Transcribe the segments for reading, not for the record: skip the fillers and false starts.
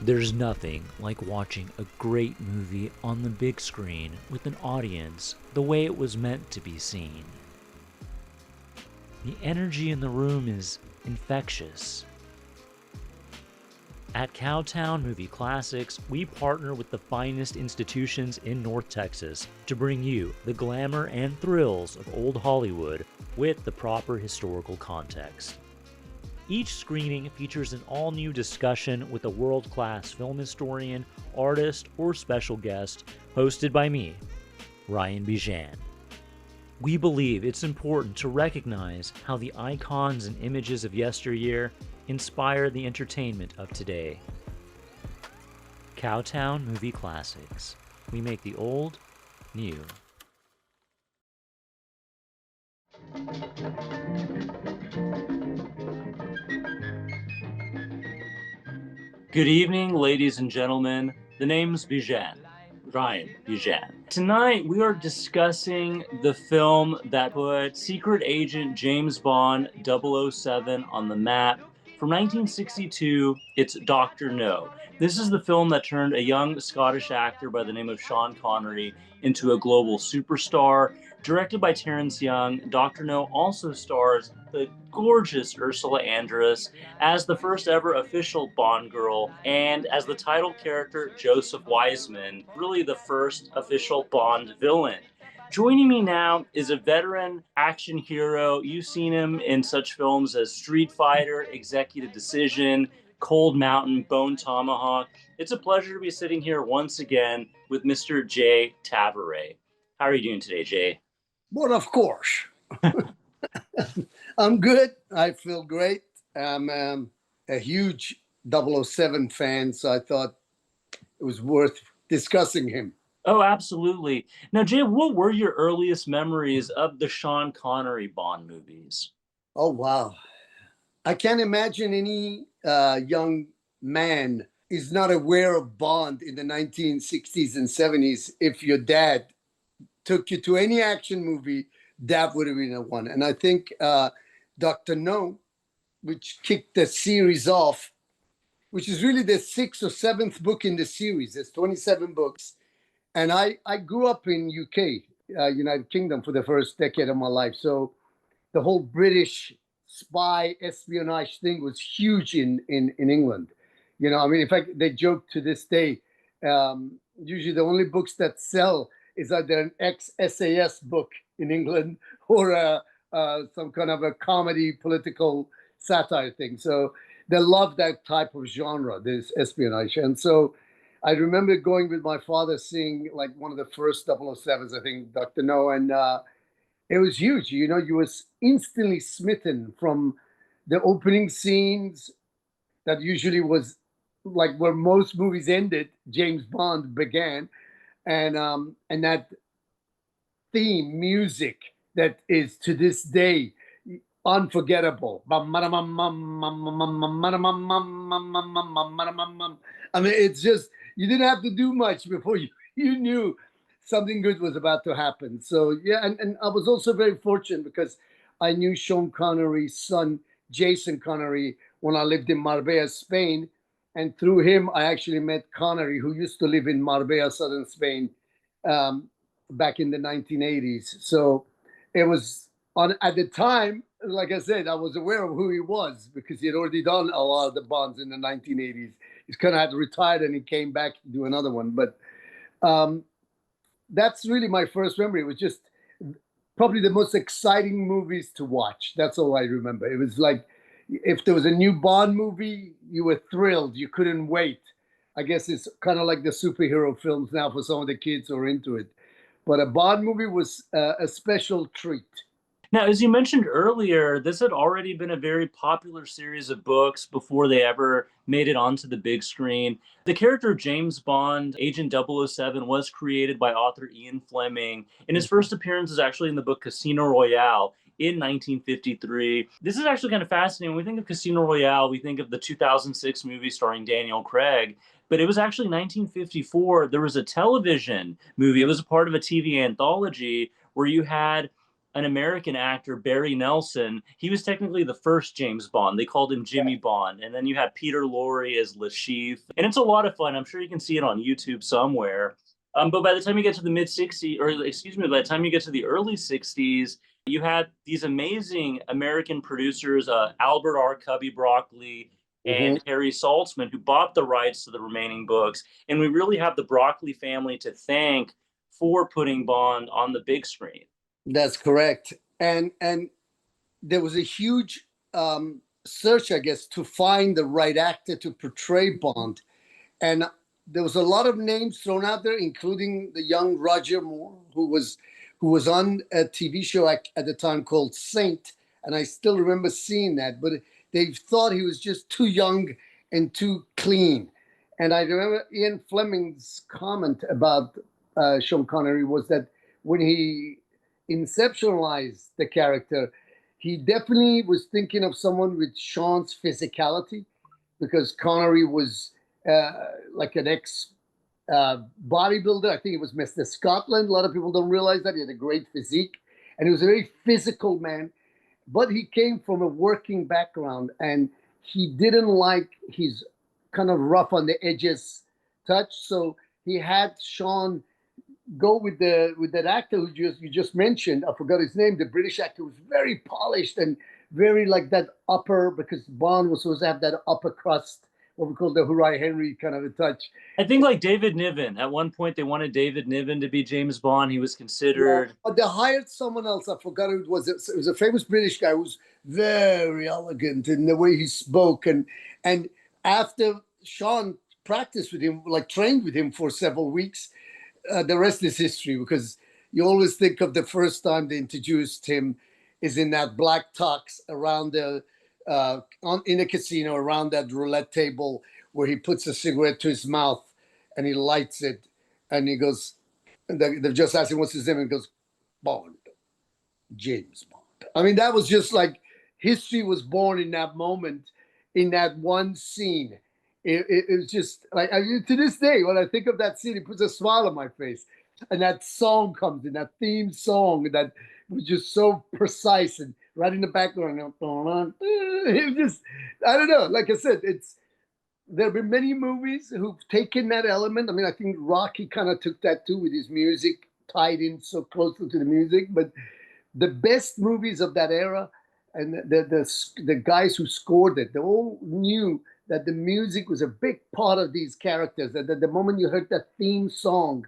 There's nothing like watching a great movie on the big screen with an audience the way it was meant to be seen. The energy in the room is infectious. At Cowtown Movie Classics, we partner with the finest institutions in North Texas to bring you the glamour and thrills of old Hollywood with the proper historical context. Each screening features an all-new discussion with a world-class film historian, artist, or special guest, hosted by me, Ryan Bijan. We believe it's important to recognize how the icons and images of yesteryear inspire the entertainment of today. Cowtown Movie Classics. We make the old new. Good evening, ladies and gentlemen. The name's Bijan, Ryan Bijan. Tonight, we are discussing the film that put secret agent James Bond 007 on the map. From 1962, it's Dr. No. This is the film that turned a young Scottish actor by the name of Sean Connery into a global superstar. Directed by Terence Young, Dr. No also stars the gorgeous Ursula Andress as the first ever official Bond girl and as the title character Joseph Wiseman, really the first official Bond villain. Joining me now is a veteran action hero. You've seen him in such films as Street Fighter, Executive Decision, Cold Mountain, Bone Tomahawk. It's a pleasure to be sitting here once again with Mr. Jay Tavare. How are you doing today, Jay? Well, of course. I'm good. I feel great. I'm a huge 007 fan, so I thought it was worth discussing him. Oh, absolutely. Now, Jay, what were your earliest memories of the Sean Connery Bond movies? Oh, wow. I can't imagine any young man is not aware of Bond in the 1960s and 70s. If your dad took you to any action movie, that would have been the one. And I think Dr. No, which kicked the series off, which is really the 6th or 7th book in the series. There's 27 books. And I grew up in UK, United Kingdom, for the first decade of my life. So the whole British spy espionage thing was huge in England. You know, I mean, in fact, they joke to this day, usually the only books that sell is either an ex-SAS book in England or some kind of a comedy political satire thing. So they love that type of genre, this espionage. And so I remember going with my father, seeing like one of the first 007s, I think, Dr. No, and it was huge. You know, you was instantly smitten from the opening scenes that usually was like where most movies ended, James Bond began, and that theme music that is to this day unforgettable. I mean, it's just, you didn't have to do much before you knew something good was about to happen. So yeah, and I was also very fortunate because I knew Sean Connery's son, Jason Connery, when I lived in Marbella, Spain. And through him, I actually met Connery, who used to live in Marbella, southern Spain, back in the 1980s. So it was at the time, like I said, I was aware of who he was because he had already done a lot of the Bonds in the 1980s. He's kind of had retired and he came back to do another one. But that's really my first memory. It was just probably the most exciting movies to watch. That's all I remember. It was like, if there was a new Bond movie, you were thrilled. You couldn't wait. I guess it's kind of like the superhero films now for some of the kids who are into it. But a Bond movie was a special treat. Now, as you mentioned earlier, this had already been a very popular series of books before they ever made it onto the big screen. The character James Bond, Agent 007, was created by author Ian Fleming, and his first appearance is actually in the book Casino Royale in 1953. This is actually kind of fascinating. When we think of Casino Royale, we think of the 2006 movie starring Daniel Craig, but it was actually 1954. There was a television movie. It was a part of a TV anthology where you had an American actor, Barry Nelson. He was technically the first James Bond. They called him Jimmy Bond. And then you had Peter Lorre as Le Chiffre. And it's a lot of fun. I'm sure you can see it on YouTube somewhere. But by the time you get to the mid 60s, or excuse me, by the time you get to the early 60s, you had these amazing American producers, Albert R. Cubby Broccoli Mhm. and Harry Saltzman, who bought the rights to the remaining books. And we really have the Broccoli family to thank for putting Bond on the big screen. That's correct. And there was a huge search, I guess, to find the right actor to portray Bond. And there was a lot of names thrown out there, including the young Roger Moore, who was on a TV show at the time called Saint, and I still remember seeing that. But they thought he was just too young and too clean. And I remember Ian Fleming's comment about Sean Connery was that when he inceptualized the character, he definitely was thinking of someone with Sean's physicality, because Connery was like an ex bodybuilder. I think it was Mr. Scotland. A lot of people don't realize that he had a great physique, and he was a very physical man. But he came from a working background, and he didn't like his kind of rough on the edges touch. So he had Sean go with that actor who you just mentioned. I forgot his name. The British actor was very polished and very like that upper, because Bond was supposed to have that upper crust, what we call the Hooray Henry kind of a touch. I think like David Niven. At one point, they wanted David Niven to be James Bond. He was Yeah, considered. but they hired someone else. I forgot who it was. It was a famous British guy who was very elegant in the way he spoke. And after Sean practiced with him, like trained with him for several weeks, the rest is history, because you always think of the first time they introduced him is in that black tux around the in a casino around that roulette table where he puts a cigarette to his mouth and he lights it and he goes, and they've just asked him what's his name, and he goes, Bond, James Bond. I mean, that was just like history was born in that moment, in that one scene. It was just like, I mean, to this day, when I think of that scene, it puts a smile on my face. And that song comes in, that theme song that was just so precise and right in the background. It just, I don't know. Like I said, there have been many movies who've taken that element. I mean, I think Rocky kind of took that too, with his music tied in so closely to the music. But the best movies of that era, and the guys who scored it, they all knew that the music was a big part of these characters. That the moment you heard that theme song,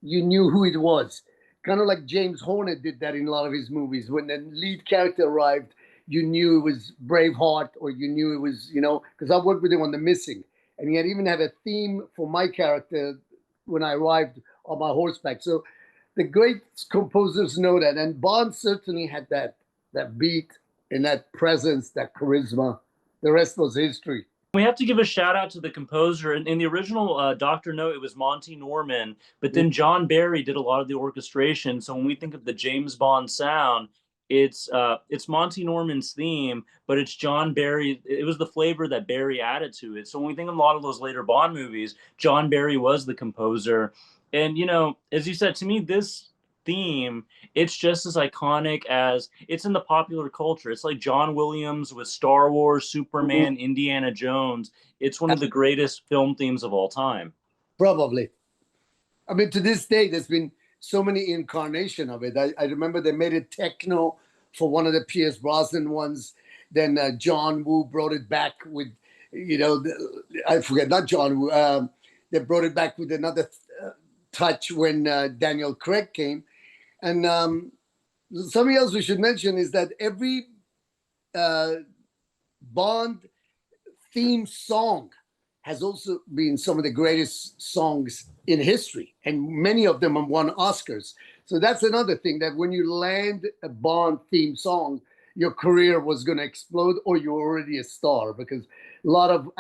you knew who it was. Kind of like James Horner did that in a lot of his movies. When the lead character arrived, you knew it was Braveheart, or you knew it was, because I worked with him on The Missing, and he had even had a theme for my character when I arrived on my horseback. So the great composers know that, and Bond certainly had that beat and that presence, that charisma. The rest was history. We have to give a shout out to the composer. In the original Doctor No, it was Monty Norman, but then John Barry did a lot of the orchestration. So when we think of the James Bond sound, it's Monty Norman's theme, but it's John Barry. It was the flavor that Barry added to it. So when we think of a lot of those later Bond movies, John Barry was the composer. And as you said, to me, this theme, it's just as iconic as it's in the popular culture. It's like John Williams with Star Wars, Mhm. Superman, Indiana Jones. It's one of the greatest film themes of all time. Probably. I mean, to this day, there's been so many incarnation of it. I remember they made it techno for one of the Pierce Brosnan ones. Then John Woo brought it back with, I forget, not John Woo. They brought it back with another touch when Daniel Craig came. And something else we should mention is that every Bond theme song has also been some of the greatest songs in history, and many of them have won Oscars. So that's another thing, that when you land a Bond theme song, your career was going to explode, or you're already a star, because a lot of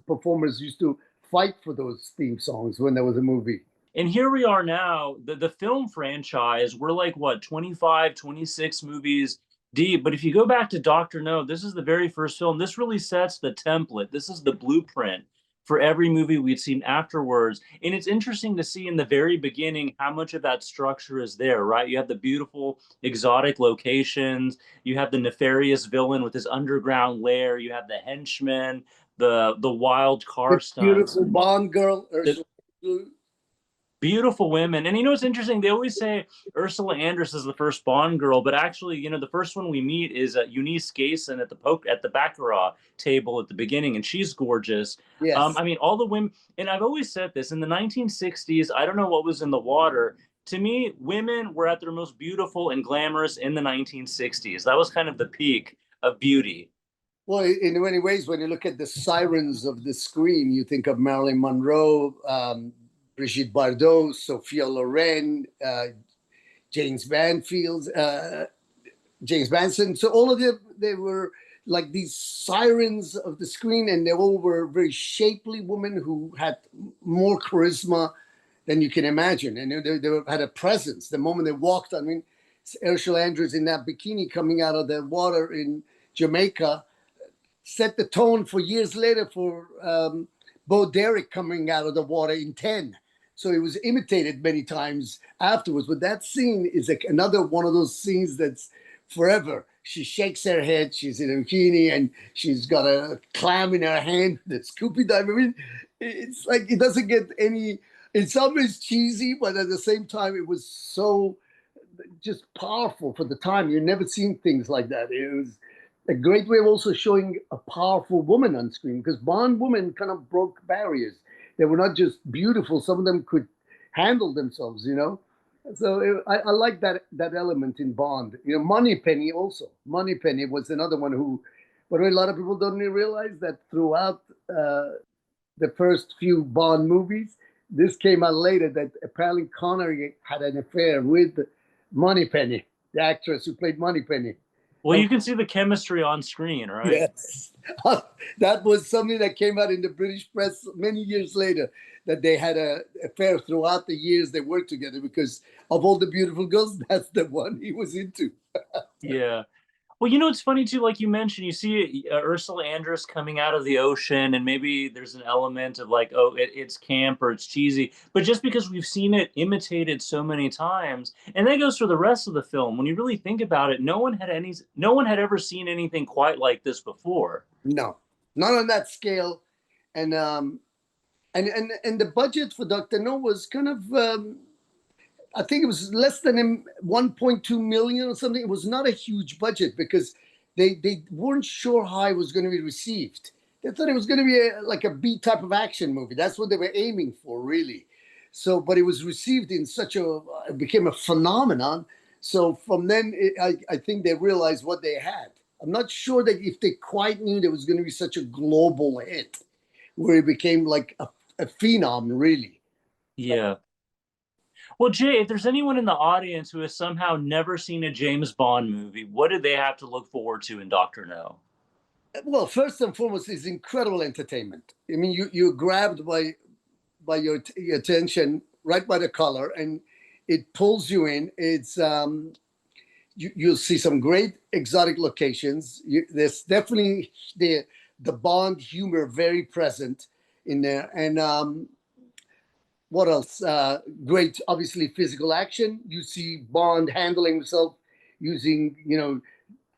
performers used to fight for those theme songs when there was a movie. And here we are now, the film franchise, we're like, what, 25, 26 movies deep. But if you go back to Dr. No, this is the very first film. This really sets the template. This is the blueprint for every movie we'd seen afterwards. And it's interesting to see in the very beginning how much of that structure is there, right? You have the beautiful exotic locations, you have the nefarious villain with his underground lair, you have the henchmen, the wild car The stunts, beautiful Bond girl, the Ursula. beautiful women. And you know what's interesting? They always say Ursula Andress is the first Bond girl, but actually, the first one we meet is Eunice Gayson at the baccarat table at the beginning, and she's gorgeous. Yes. I mean, all the women, and I've always said this in the 1960s. I don't know what was in the water. To me, women were at their most beautiful and glamorous in the 1960s. That was kind of the peak of beauty. Well, in many ways, when you look at the sirens of the screen, you think of Marilyn Monroe, Brigitte Bardot, Sophia Loren, James Banfield, James Manson. So all of them, they were like these sirens of the screen, and they all were very shapely women who had more charisma than you can imagine. And they had a presence. The moment they walked, I mean, Ursula Andress in that bikini coming out of the water in Jamaica set the tone for years later for Bo Derek coming out of the water in 10. So it was imitated many times afterwards. But that scene is like another one of those scenes that's forever. She shakes her head, she's in a bikini, and she's got a clam in her hand, the Scoopy dive. I mean, it's like it doesn't get any, in some ways cheesy, but at the same time, it was so just powerful for the time. You've never seen things like that. It was a great way of also showing a powerful woman on screen, because Bond women kind of broke barriers. They were not just beautiful; some of them could handle themselves, you know. So I like that element in Bond. You know, Moneypenny also. Moneypenny was another one who, but a lot of people don't even realize that throughout the first few Bond movies, this came out later that apparently Connery had an affair with Moneypenny, the actress who played Moneypenny. Well, you can see the chemistry on screen, right? Yes. That was something that came out in the British press many years later, that they had an affair throughout the years they worked together, because of all the beautiful girls, that's the one he was into. Yeah. Well, it's funny too, like you mentioned, you see Ursula Andress coming out of the ocean, and maybe there's an element of like, oh, it's camp or it's cheesy, but just because we've seen it imitated so many times, and that goes for the rest of the film. When you really think about it, no one had ever seen anything quite like this before. No, not on that scale. And and the budget for Dr. No was kind of I think it was less than 1.2 million or something. It was not a huge budget because they weren't sure how it was going to be received. They thought it was going to be like a B type of action movie. That's what they were aiming for, really. So, but it was received in such a, it became a phenomenon. So from then, I think they realized what they had. I'm not sure that if they quite knew there was going to be such a global hit, where it became like a phenom, really. Yeah. Well, Jay, if there's anyone in the audience who has somehow never seen a James Bond movie, what do they have to look forward to in Doctor No? Well, first and foremost, is incredible entertainment. I mean, you're grabbed by your attention right by the color, and it pulls you in. It's you'll see some great exotic locations. There's definitely the Bond humor very present in there, and what else? Great, obviously physical action. You see Bond handling himself using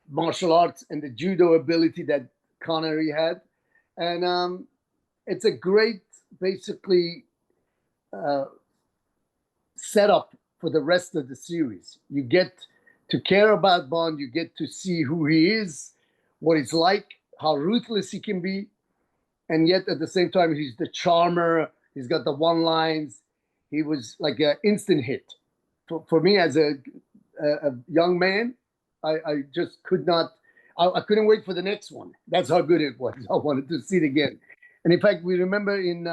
martial arts and the judo ability that Connery had, and it's a great basically uh, setup for the rest of the series. You get to care about Bond. You get to see who he is, what he's like, how ruthless he can be, and yet at the same time he's the charmer. He's got the one lines. He was like an instant hit for me as a young man. I just could not. I couldn't wait for the next one. That's how good it was. I wanted to see it again. And in fact, we remember in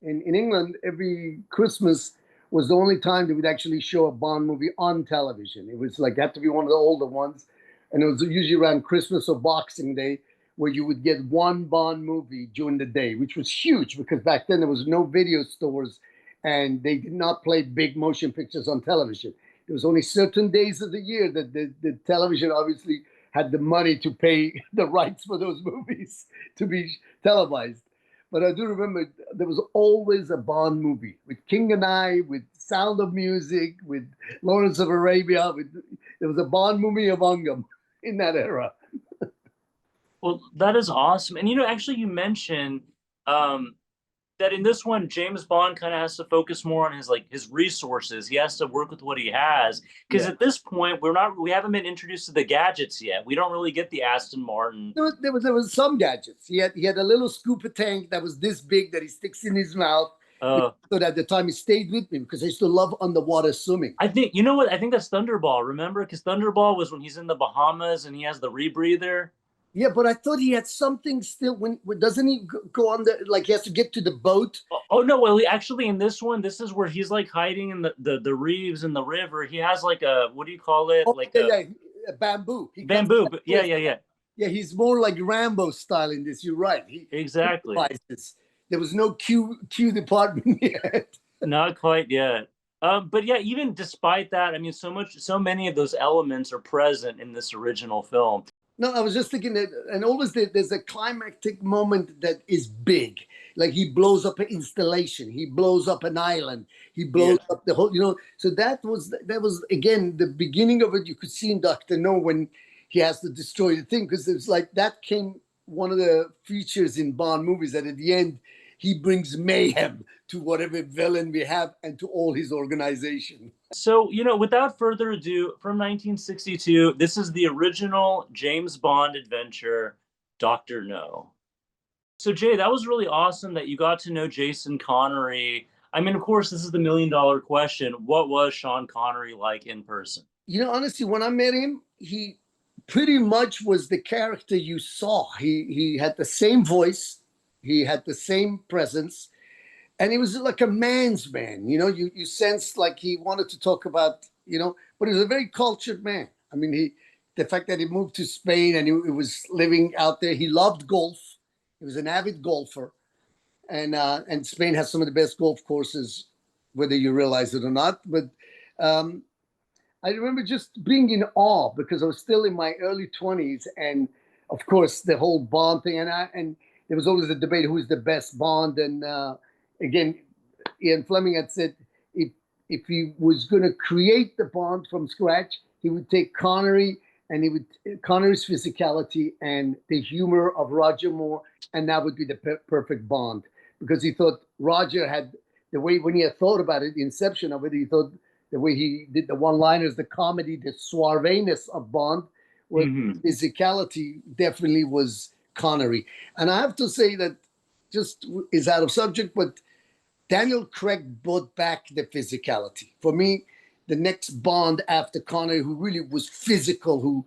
England, every Christmas was the only time they would actually show a Bond movie on television. It was like, had to be one of the older ones. And it was usually around Christmas or Boxing Day, where you would get one Bond movie during the day, which was huge because back then there was no video stores and they did not play big motion pictures on television. There was only certain days of the year that the television obviously had the money to pay the rights for those movies to be televised. But I do remember there was always a Bond movie with King and I, with Sound of Music, with Lawrence of Arabia. There was a Bond movie among them in that era. Well, that is awesome. And actually, you mentioned um, that in this one, James Bond kind of has to focus more on his resources. He has to work with what he has because Yeah. at this point, we haven't been introduced to the gadgets yet. We don't really get the Aston Martin. There was some gadgets. He had a little scuba tank that was this big that he sticks in his mouth. Uh, So at the time, he stayed with me because I used to love underwater swimming. I think you know what? I think that's Thunderball. Remember, because Thunderball was when he's in the Bahamas and he has the rebreather. Yeah, but I thought he had something still. When doesn't he go on the, like he has to get to the boat? Oh no! Well, actually, in this one, this is where he's like hiding in the reefs in the river. He has like a what do you call it? Oh Like yeah, a yeah, bamboo. He comes bamboo. back But yeah, with. yeah, yeah. Yeah, he's more like Rambo style in this. You're right. He Exactly. improvises. There was no Q department yet. Not quite yet. But yeah, even despite that, I mean, so many of those elements are present in this original film. No, I was just thinking that, and always there's a climactic moment that is big. Like he blows up an installation, he blows up an island, he Yeah. blows up the whole. So that was again the beginning of it. You could see in Doctor No when he has to destroy the thing because it's like that came one of the features in Bond movies that at the end he brings mayhem to whatever villain we have and to all his organization. So, without further ado, from 1962, this is the original James Bond adventure, Doctor No. So, Jay, that was really awesome that you got to know Jason Connery. I mean, of course, this is the million-dollar question. What was Sean Connery like in person? Honestly, when I met him, he pretty much was the character you saw. He had the same voice, he had the same presence, and he was like a man's man. You sensed like he wanted to talk about, but he was a very cultured man. I mean, the fact that he moved to Spain and he was living out there, he loved golf. He was an avid golfer, and Spain has some of the best golf courses, whether you realize it or not. But um, I remember just being in awe because I was still in my early 20s, and of course the whole Bond thing, and there was always a debate who's the best Bond, and again, Ian Fleming had said if he was going to create the Bond from scratch, he would take Connery and Connery's physicality and the humor of Roger Moore, and that would be the perfect Bond because he thought Roger had the way when he had thought about it, the inception of it, he thought the way he did the one-liners, the comedy, the suaveness of Bond, where physicality definitely was Connery. And I have to say that just is out of subject, but Daniel Craig brought back the physicality. For me, the next Bond after Connery, who really was physical, who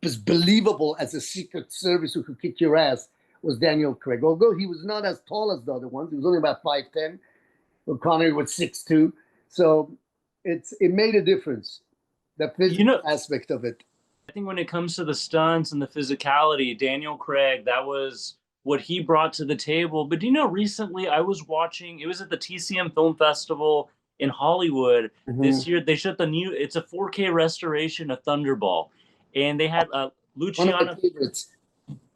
was believable as a Secret Service who could kick your ass, was Daniel Craig. Although he was not as tall as the other ones, he was only about 5'10", but Connery was 6'2". So it made a difference, the physical aspect of it. I think when it comes to the stunts and the physicality, Daniel Craig, that was what he brought to the table. But recently I was watching, it was at the TCM Film Festival in Hollywood this year. They shot it's a 4K restoration of Thunderball. And they had Luciana. One of my favorites.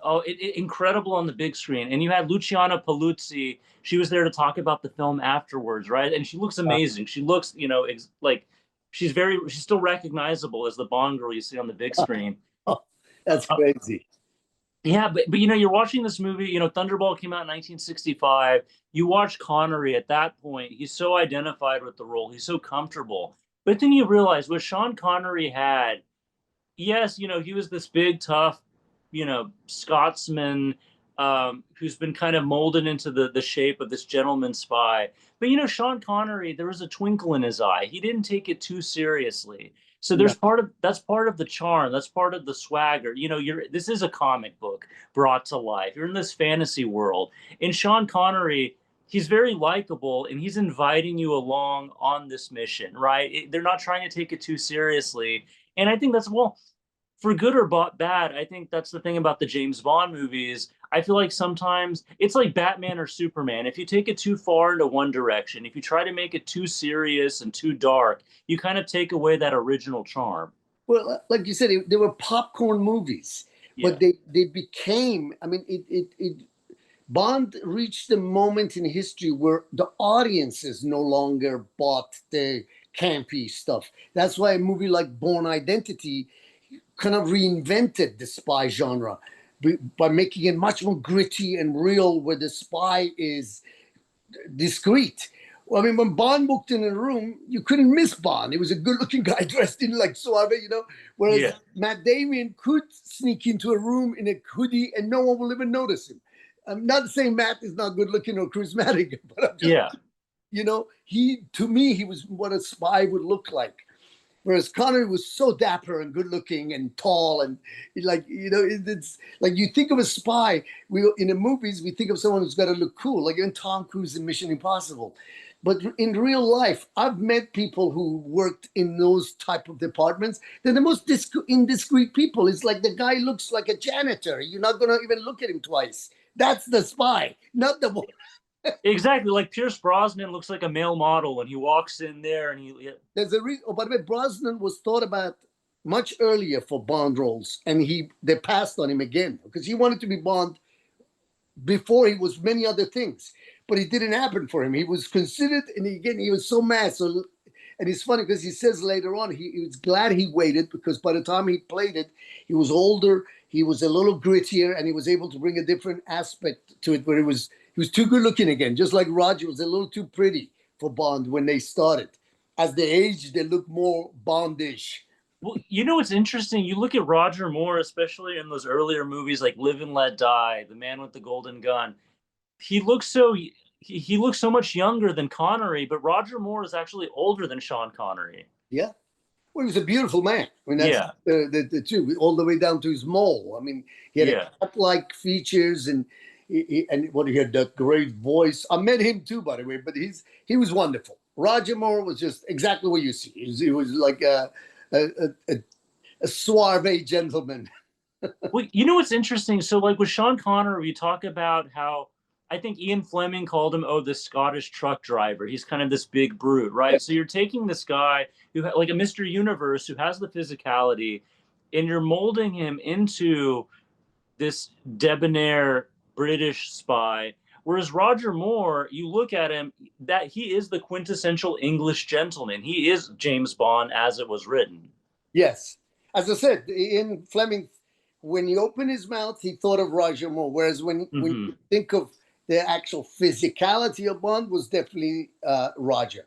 Oh, incredible on the big screen. And you had Luciana Paluzzi. She was there to talk about the film afterwards, right? And she looks amazing. She looks, like she's still recognizable as the Bond girl you see on the big screen. Oh, that's crazy. Yeah, but you're watching this movie, Thunderball came out in 1965. You watch Connery at that point, he's so identified with the role, he's so comfortable. But then you realize what Sean Connery had, yes, he was this big, tough, Scotsman who's been kind of molded into the shape of this gentleman spy. But Sean Connery, there was a twinkle in his eye. He didn't take it too seriously. So that's part of the charm. That's part of the swagger. This is a comic book brought to life. You're in this fantasy world. And Sean Connery, he's very likable and he's inviting you along on this mission, right? They're not trying to take it too seriously. And I think for good or bad, I think that's the thing about the James Bond movies. I feel like sometimes it's like Batman or Superman. If you take it too far into one direction, if you try to make it too serious and too dark, you kind of take away that original charm. Well, like you said, they were popcorn movies, Yeah. but they became. I mean, it Bond reached a moment in history where the audiences no longer bought the campy stuff. That's why a movie like Born Identity kind of reinvented the spy genre by making it much more gritty and real, where the spy is discreet. Well, I mean, when Bond walked in a room, you couldn't miss Bond. He was a good-looking guy dressed in like suave, you know. Whereas Yeah. Matt Damon could sneak into a room in a hoodie and no one will even notice him. I'm not saying Matt is not good-looking or charismatic, but I'm just, Yeah. you know, to me, he was what a spy would look like. Whereas Connery was so dapper and good looking and tall and like, you know, it's like you think of a spy. We in the movies we think of someone who's got to look cool, like even Tom Cruise in Mission Impossible. But in real life, I've met people who worked in those type of departments. They're the most indiscreet people. It's like the guy looks like a janitor. You're not gonna even look at him twice. That's the spy, not the one. Exactly. Like Pierce Brosnan looks like a male model, and he walks in there, and he. There's a reason. Oh, by the way, Brosnan was thought about much earlier for Bond roles, and they passed on him again because he wanted to be Bond before he was many other things, but it didn't happen for him. He was considered, and he was so mad. So, and it's funny because he says later on he was glad he waited because by the time he played it, he was older, he was a little grittier, and he was able to bring a different aspect to it. Where he was too good looking again, just like Roger was a little too pretty for Bond when they started. As they aged, they look more Bondish. Well, you know what's interesting? You look at Roger Moore, especially in those earlier movies like Live and Let Die, The Man with the Golden Gun. He looks so he looks so much younger than Connery, but Roger Moore is actually older than Sean Connery. Yeah. Well, he was a beautiful man. I mean, that's Yeah, the two, all the way down to his mole. I mean, he had a yeah. cat-like features, and he had that great voice. I met him too, by the way, but he was wonderful. Roger Moore was just exactly what you see. He was like a, a, a suave gentleman. Well, you know what's interesting? So, like with Sean Connery, we talk about how I think Ian Fleming called him, oh, the Scottish truck driver. He's kind of this big brute, right? So you're taking this guy who, like a Mr. Universe, who has the physicality, and you're molding him into this debonair British spy. Whereas Roger Moore, you look at him, that he is the quintessential English gentleman. He is James Bond as it was written. Yes. As I said, Ian Fleming, when he opened his mouth, he thought of Roger Moore. Whereas when Mm-hmm. you think of the actual physicality of Bond, was definitely Roger.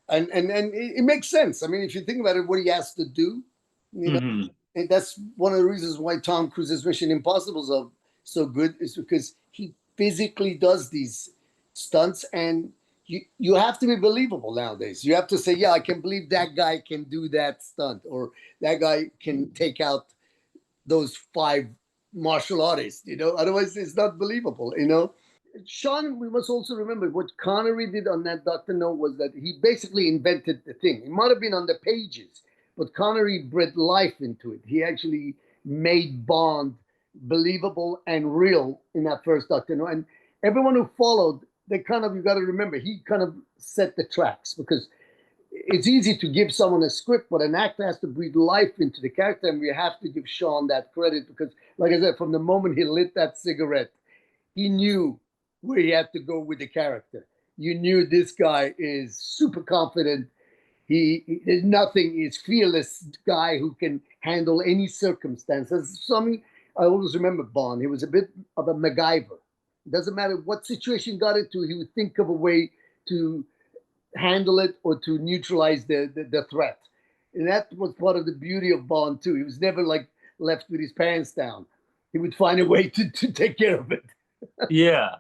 And it makes sense. I mean, if you think about it, what he has to do, you know, Mm-hmm. and that's one of the reasons why Tom Cruise's Mission Impossible are so good, is because he physically does these stunts, and you have to be believable nowadays. You have to say, yeah, I can believe that guy can do that stunt, or that guy can take out those five martial artists. You know, otherwise it's not believable. You know. Sean, we must also remember what Connery did on that Dr. No was that he basically invented the thing. It might have been on the pages, but Connery bred life into it. He actually made Bond believable and real in that first Dr. No. And everyone who followed, they kind of, you got to remember, he kind of set the tracks because it's easy to give someone a script, but an actor has to breathe life into the character. And we have to give Sean that credit because, like I said, from the moment he lit that cigarette, he knew where he had to go with the character. You knew this guy is super confident. He is nothing. He's fearless guy who can handle any circumstances. Something I always remember Bond. He was a bit of a MacGyver. It doesn't matter what situation got into, he would think of a way to handle it or to neutralize the threat. And that was part of the beauty of Bond too. He was never like left with his pants down. He would find a way to take care of it. Yeah.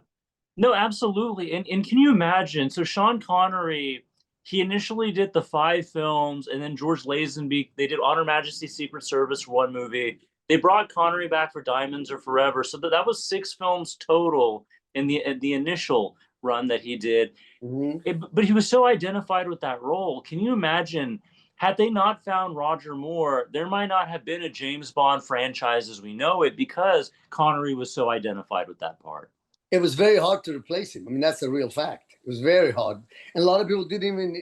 No, absolutely. And can you imagine? So Sean Connery, he initially did the five films, and then George Lazenby, they did Honor Majesty Secret Service for one movie. They brought Connery back for Diamonds Are Forever. So that was six films total in the initial run that he did. Mhm. But he was so identified with that role. Can you imagine? Had they not found Roger Moore, there might not have been a James Bond franchise as we know it because Connery was so identified with that part. It was very hard to replace him. I mean, that's a real fact. It was very hard. And a lot of people didn't even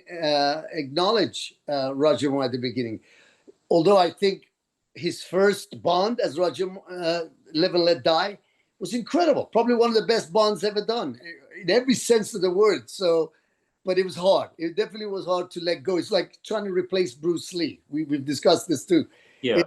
acknowledge Roger Moore at the beginning. Although I think his first Bond as Roger Live and Let Die was incredible. Probably one of the best Bonds ever done in every sense of the word. So, but it was hard. It definitely was hard to let go. It's like trying to replace Bruce Lee. We've discussed this too. Yeah.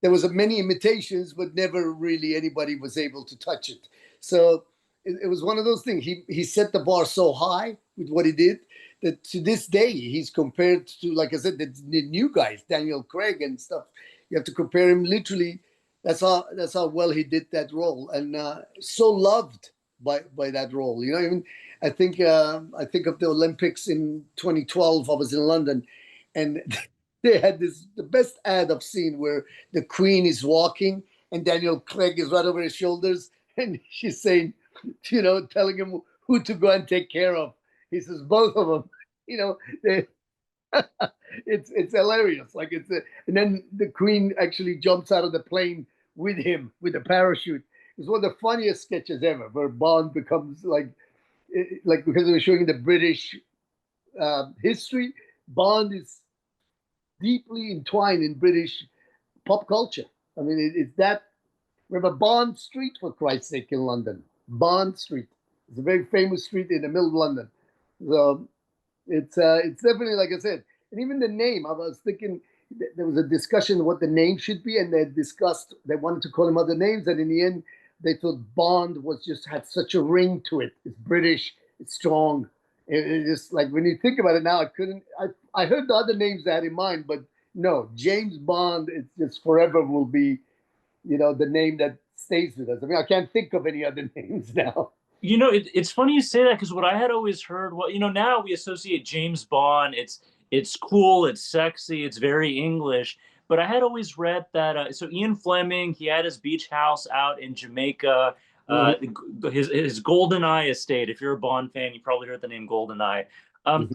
There was many imitations, but never really anybody was able to touch it. So it was one of those things. He set the bar so high with what he did that to this day he's compared to, like I said, the new guys, Daniel Craig and stuff. You have to compare him literally. That's how well he did that role, and so loved by that role. You know, even I think of the Olympics in 2012. I was in London, and they had the best ad I've seen where the Queen is walking and Daniel Craig is right over his shoulders, and she's saying, you know, telling him who to go and take care of. He says both of them. You know, they, it's hilarious. Like and then the Queen actually jumps out of the plane with him with a parachute. It's one of the funniest sketches ever, where Bond becomes like because they were showing the British history. Bond is deeply entwined in British pop culture. I mean, it's that. Remember Bond Street, for Christ's sake, in London. Bond Street. It's a very famous street in the middle of London. So it's definitely, like I said, and even the name. I was thinking there was a discussion what the name should be, and they wanted to call him other names, and in the end, they thought Bond was just had such a ring to it. It's British, it's strong. It just like when you think about it now, I heard the other names I had in mind, but no, James Bond. It's just forever will be, you know, the name that stays with us. I mean, I can't think of any other names now. You know, it's funny you say that because what I had always heard, well, you know, now we associate James Bond. It's cool, it's sexy, it's very English. But I had always read that. So Ian Fleming, he had his beach house out in Jamaica. Uh, Mhm. his GoldenEye estate. If you're a Bond fan, you probably heard the name GoldenEye.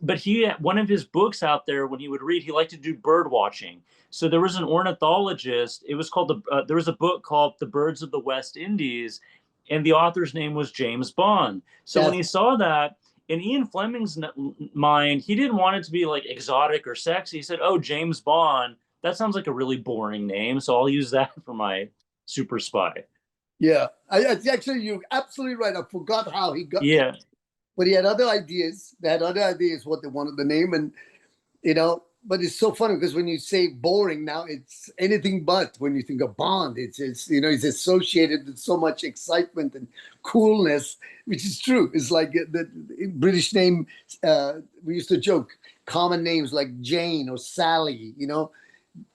But he, one of his books out there, when he would read, he liked to do bird watching. So there was an ornithologist. It was called there was a book called The Birds of the West Indies, and the author's name was James Bond. So when Yes. he saw that, in Ian Fleming's mind, he didn't want it to be like exotic or sexy. He said, "Oh, James Bond. That sounds like a really boring name, so I'll use that for my super spy." Yeah. Actually, you're absolutely right. I forgot how he got, Yeah. but he had other ideas. They had other ideas what they wanted the name, and you know. But it's so funny because when you say boring now, it's anything but. When you think of Bond, it's you know, it's associated with so much excitement and coolness, which is true. It's like the British name. We used to joke common names like Jane or Sally, you know,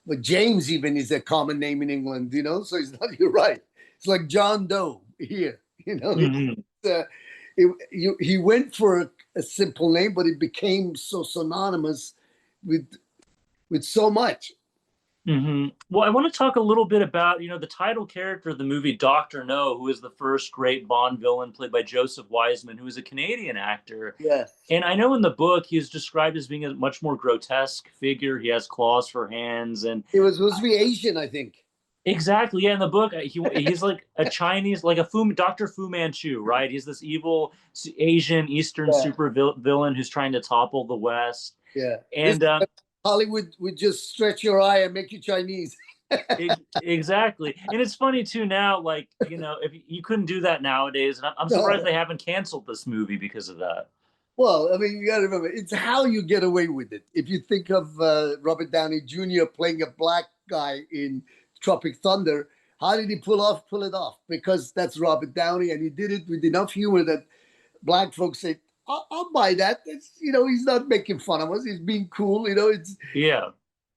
but James even is a common name in England, you know. So it's not. You're right. It's like John Doe here, you know. Mm-hmm. Uh, he went for a simple name, but it became so synonymous with so much. Mm-hmm. Well, I want to talk a little bit about, you know, the title character of the movie, Dr. No, who is the first great Bond villain played by Joseph Wiseman, who is a Canadian actor. Yes, And I know in the book he's described as being a much more grotesque figure. He has claws for hands, and it was supposed to be Asian, I think. exactly, yeah. In the book, he's like a Chinese, like a Dr. Fu Manchu, right? He's this evil Asian Eastern Yeah, super villain who's trying to topple the West. yeah. This And Hollywood would just stretch your eye and make you Chinese. exactly. And it's funny too now, like, you know, if you couldn't do that nowadays, and I'm surprised No. they haven't canceled this movie because of that. Well, I mean, you got to remember, it's how you get away with it. If you think of Robert Downey Jr. playing a black guy in Tropic Thunder, how did he pull it off? Because that's Robert Downey, and he did it with enough humor that black folks say, I'll buy that. It's, you know, he's not making fun of us. He's being cool. You know, Yeah.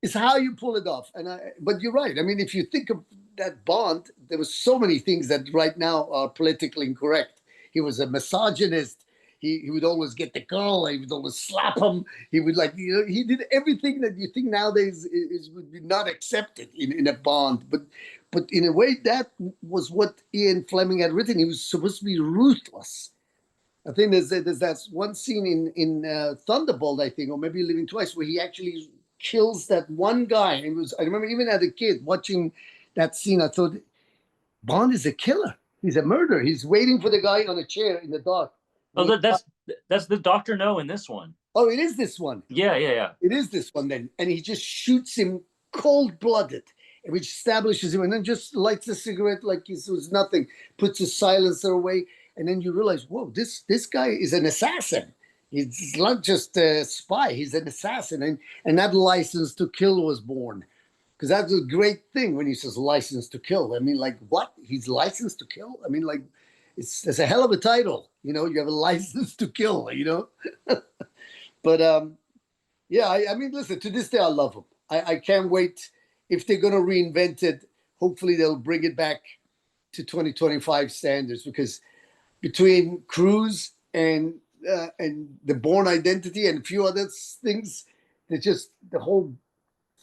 it's how you pull it off. But you're right. I mean, if you think of that Bond, there was so many things that right now are politically incorrect. He was a misogynist. He would always get the girl. He would always slap him. He would like, you know, he did everything that you think nowadays would be not accepted in a Bond. But in a way, that was what Ian Fleming had written. He was supposed to be ruthless. I think there's that one scene in Thunderbolt, I think, or maybe Living Twice, where he actually kills that one guy. It was, I remember even as a kid watching that scene, I thought Bond is a killer. He's a murderer. He's waiting for the guy on a chair in the dark. Oh, that's the Dr. No in this one. Oh, it is this one. Yeah, yeah, yeah. It is this one then, and he just shoots him cold blooded. which establishes him, and then just lights a cigarette like it was nothing, puts his silencer away, and then you realize, whoa, this guy is an assassin. He's not just a spy; he's an assassin, and that license to kill was born. Because that's a great thing when he says license to kill. I mean, like, what? He's licensed to kill? I mean, like, it's a hell of a title. You know, you have a license to kill, you know? But yeah, I mean, listen, to this day, I love him. I can't wait. If they're going to reinvent it, hopefully they'll bring it back to 2025 standards, because between Cruise and the Bourne Identity and a few other things, they're just the whole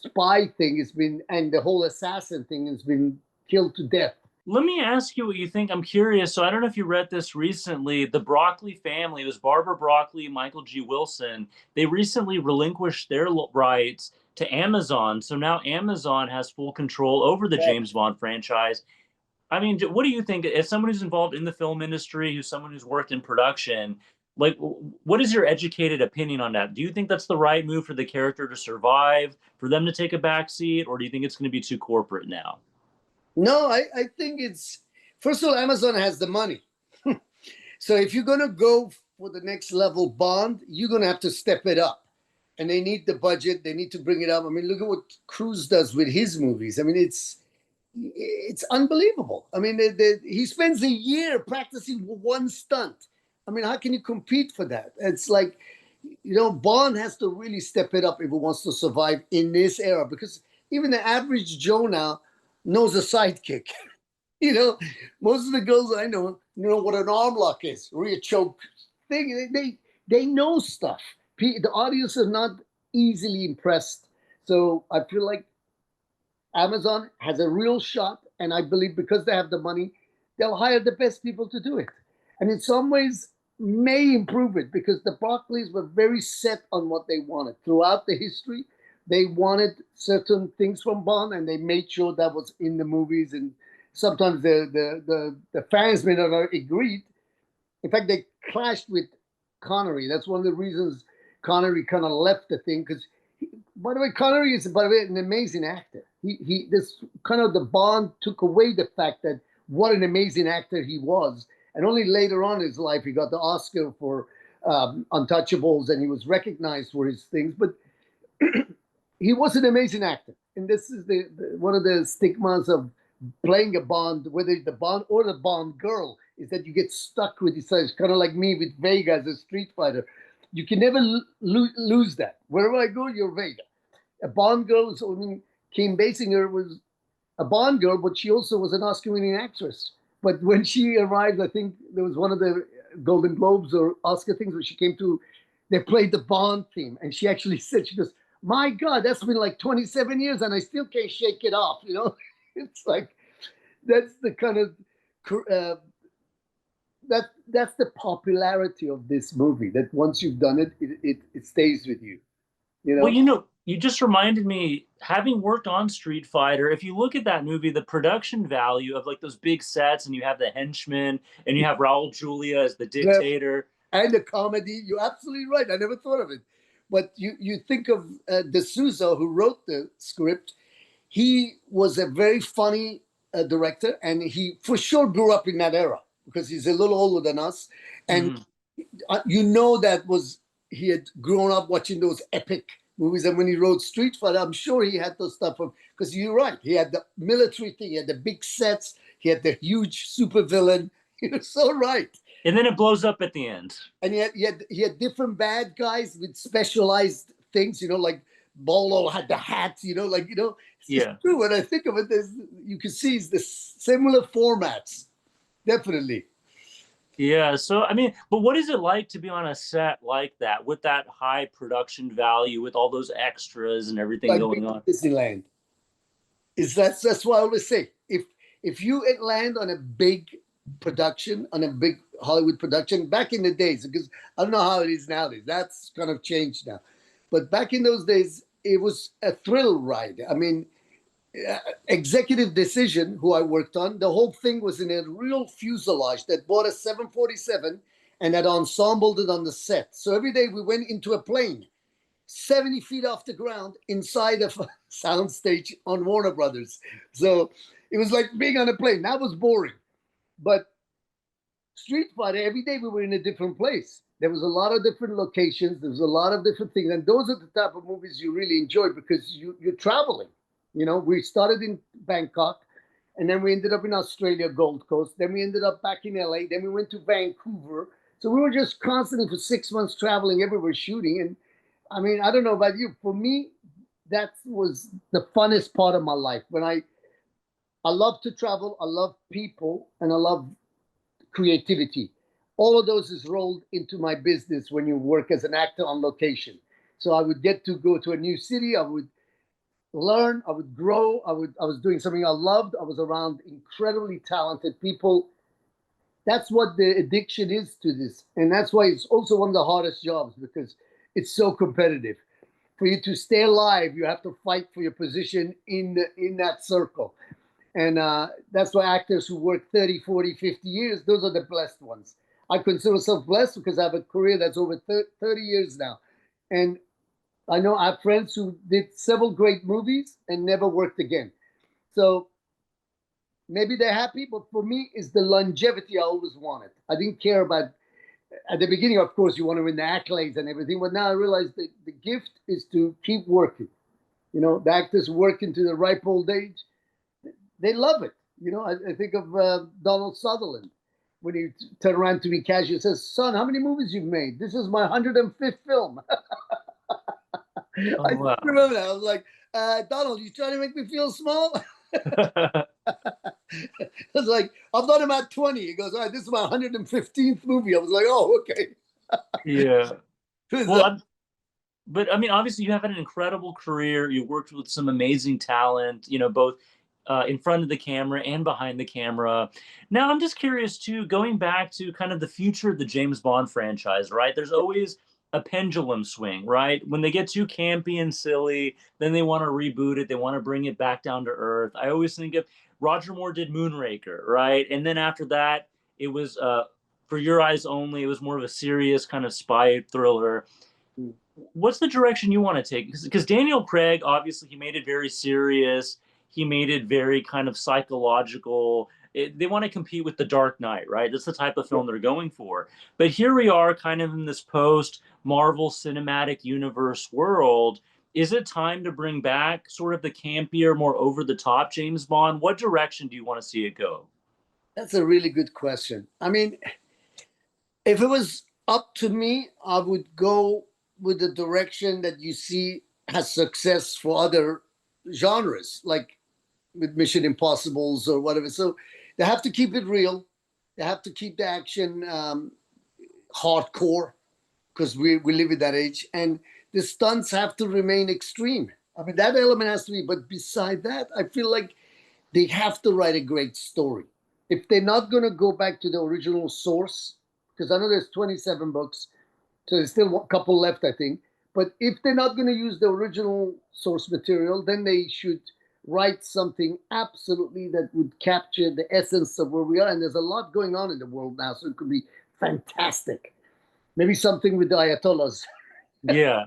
spy thing has been, and the whole assassin thing has been killed to death. Let me ask you what you think. I'm curious. So I don't know if you read this recently. The Broccoli family, it was Barbara Broccoli, Michael G. Wilson. They recently relinquished their rights to Amazon. So now Amazon has full control over the James Bond franchise. I mean, what do you think? As someone who's involved in the film industry, who's someone who's worked in production, like, what is your educated opinion on that? Do you think that's the right move for the character to survive, for them to take a backseat, or do you think it's going to be too corporate now? No, I think it's, first of all, Amazon has the money. So if you're going to go for the next level Bond, you're going to have to step it up. And they need the budget. They need to bring it up. I mean, look at what Cruise does with his movies. I mean, it's unbelievable. I mean, he spends a year practicing one stunt. I mean, how can you compete for that? It's like, you know, Bond has to really step it up if he wants to survive in this era, because even the average Joe now knows a sidekick. You know, most of the girls I know what an arm lock is, or a choke thing. They know stuff. The audience are not easily impressed. So I feel like Amazon has a real shot, and I believe because they have the money, they'll hire the best people to do it. And in some ways may improve it, because the Broccoli's were very set on what they wanted. Throughout the history, they wanted certain things from Bond, and they made sure that was in the movies. And sometimes the fans may not have agreed. In fact, they clashed with Connery. That's one of the reasons Connery kind of left the thing, because, by the way, Connery is, by the way, an amazing actor. This kind of, the Bond took away the fact that what an amazing actor he was, and only later on in his life he got the Oscar for Untouchables, and he was recognized for his things. But he was an amazing actor, and this is one of the stigmas of playing a Bond, whether the Bond or the Bond girl, is that you get stuck with it. It's kind of like me with Vega as a Street Fighter. You can never lose that. Wherever I go, you're Vega. A Bond girl, Kim Basinger was a Bond girl, but she also was an Oscar-winning actress. But when she arrived, I think there was one of the Golden Globes or Oscar things where she came to, they played the Bond theme, and she actually said, she goes, "My God, that's been like 27 years, and I still can't shake it off." You know, it's like, that's the kind of that's the popularity of this movie. That once you've done it, it stays with you. You know. Well, you know, you just reminded me, having worked on Street Fighter, if you look at that movie, the production value of like those big sets, and you have the henchman, and you have Raul Julia as the dictator. And the comedy, you're absolutely right. I never thought of it. But you think of D'Souza, who wrote the script. He was a very funny director, and he for sure grew up in that era, because he's a little older than us. And you know that he had grown up watching those epic movies. And when he wrote Street Fighter, I'm sure he had those stuff from, because you're right, he had the military thing, he had the big sets, he had the huge super villain. You're so right. And then it blows up at the end. And he had different bad guys with specialized things, like Bolo had the hat, it's true. When I think of it, you can see it's the similar formats. Definitely. Yeah. So, I mean, but what is it like to be on a set like that, with that high production value, with all those extras and everything going on? Disneyland. That's what I always say. If you land on a big production, on a big Hollywood production, back in the days, because I don't know how it is nowadays. That's kind of changed now. But back in those days, it was a thrill ride. I mean, Executive Decision, who I worked on, the whole thing was in a real fuselage that bought a 747 and that ensembled it on the set. So every day we went into a plane. 70 feet off the ground inside of a soundstage on Warner Brothers. So it was like being on a plane. That was boring. But Street Fighter, every day we were in a different place. There was a lot of different locations. There was a lot of different things. And those are the type of movies you really enjoy because you're traveling. You know, we started in Bangkok and then we ended up in Australia, Gold Coast. Then we ended up back in LA. Then we went to Vancouver. So we were just constantly for 6 months traveling everywhere shooting. And I mean, I don't know about you. For me, that was the funnest part of my life. When I love to travel, I love people, and I love creativity. All of those is rolled into my business when you work as an actor on location. So I would get to go to a new city. I would learn. I would grow. I was doing something I loved. I was around incredibly talented people. That's what the addiction is to this, and that's why it's also one of the hardest jobs because it's so competitive. For you to stay alive, you have to fight for your position in that circle. And that's why actors who work 30, 40, 50 years, those are the blessed ones. I consider myself blessed because I have a career that's over 30 years now. And I know I have friends who did several great movies and never worked again. So maybe they're happy, but for me, it's the longevity I always wanted. I didn't care about, at the beginning, of course, you want to win the accolades and everything, but now I realize that the gift is to keep working. You know, the actors working to the ripe old age, they love it. You know, I think of Donald Sutherland when he turned around to me casually and says, "Son, how many movies you've made? This is my 105th film." Oh, I wow. remember that. I was like, Donald, you trying to make me feel small? I was like, I've done about 20. He goes, all right, this is my 115th movie. I was like, oh, okay. Yeah. Well, but I mean, obviously, you have an incredible career. You worked with some amazing talent, you know, both in front of the camera and behind the camera. Now, I'm just curious too, going back to kind of the future of the James Bond franchise, right? There's always a pendulum swing, right? When they get too campy and silly, then they want to reboot it. They want to bring it back down to earth. I always think of Roger Moore did Moonraker, right? And then after that, it was For Your Eyes Only. It was more of a serious kind of spy thriller. What's the direction you want to take? Because Daniel Craig, obviously, he made it very serious. He made it very kind of psychological. They want to compete with The Dark Knight, right? That's the type of film they're going for. But here we are, kind of in this post Marvel Cinematic Universe world. Is it time to bring back sort of the campier, more over the top James Bond? What direction do you want to see it go? That's a really good question. I mean, if it was up to me, I would go with the direction that you see has success for other genres, like with Mission Impossibles or whatever. So they have to keep it real. They have to keep the action hardcore because we live in that age. And the stunts have to remain extreme. I mean, that element has to be. But beside that, I feel like they have to write a great story. If they're not going to go back to the original source, because I know there's 27 books, so there's still a couple left, I think. But if they're not going to use the original source material, then they should write something absolutely that would capture the essence of where we are. And there's a lot going on in the world now, so it could be fantastic. Maybe something with the Ayatollahs. Yeah.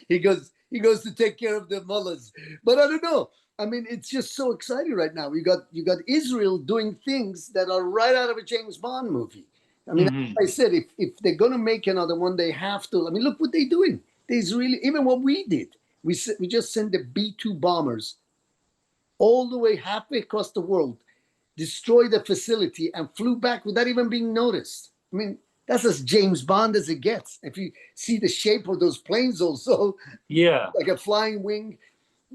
He goes to take care of the mullahs. But I don't know. I mean, it's just so exciting right now. You got Israel doing things that are right out of a James Bond movie. I mean, Mm-hmm. like I said, if they're gonna make another one, they have to. I mean, look what they're doing. There's really even what we did. We just sent the B-2 bombers all the way halfway across the world, destroyed the facility, and flew back without even being noticed. I mean, that's as James Bond as it gets. If you see the shape of those planes, also Yeah. like a flying wing.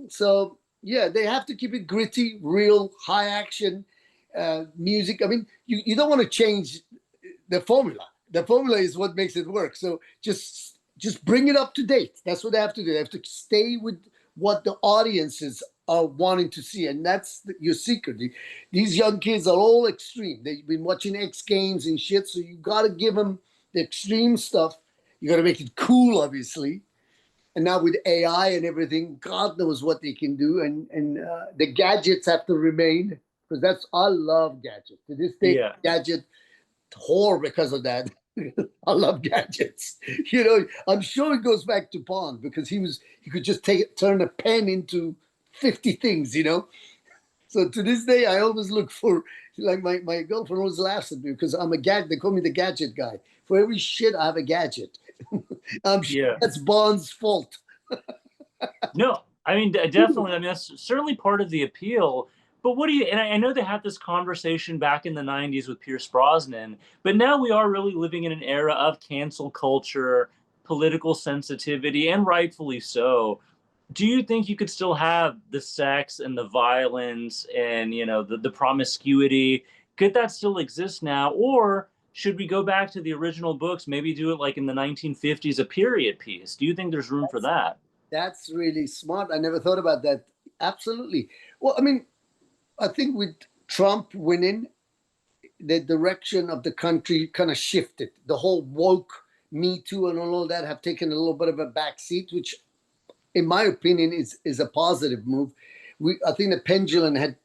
So yeah, they have to keep it gritty, real, high action music. I mean, you don't want to change the formula. The formula is what makes it work. So just bring it up to date. That's what they have to do. They have to stay with what the audiences are wanting to see, and that's your secret. These young kids are all extreme. They've been watching X Games and shit, so you got to give them the extreme stuff. You got to make it cool, obviously. And now with AI and everything, God knows what they can do. And the gadgets have to remain because I love gadgets. To this day, Yeah. gadget whore because of that. I love gadgets. You know, I'm sure it goes back to Bond because he could just turn a pen into 50 things, you know. So to this day, I always look for, like, my girlfriend always laughs at me because I'm a they call me the gadget guy. For every shit, I have a gadget. I'm sure Yeah. that's Bond's fault. No, I mean, definitely. I mean, that's certainly part of the appeal. But what do you, and I know they had this conversation back in the 90s with Pierce Brosnan, but now we are really living in an era of cancel culture, political sensitivity, and rightfully so. Do you think you could still have the sex and the violence and, you know, the promiscuity? Could that still exist now? Or should we go back to the original books, maybe do it like in the 1950s, a period piece? Do you think there's room for that? That's really smart. I never thought about that. Absolutely. Well, I mean, I think with Trump winning, the direction of the country kind of shifted. The whole woke, Me Too, and all of that have taken a little bit of a backseat, which, in my opinion, is a positive move. I think the pendulum had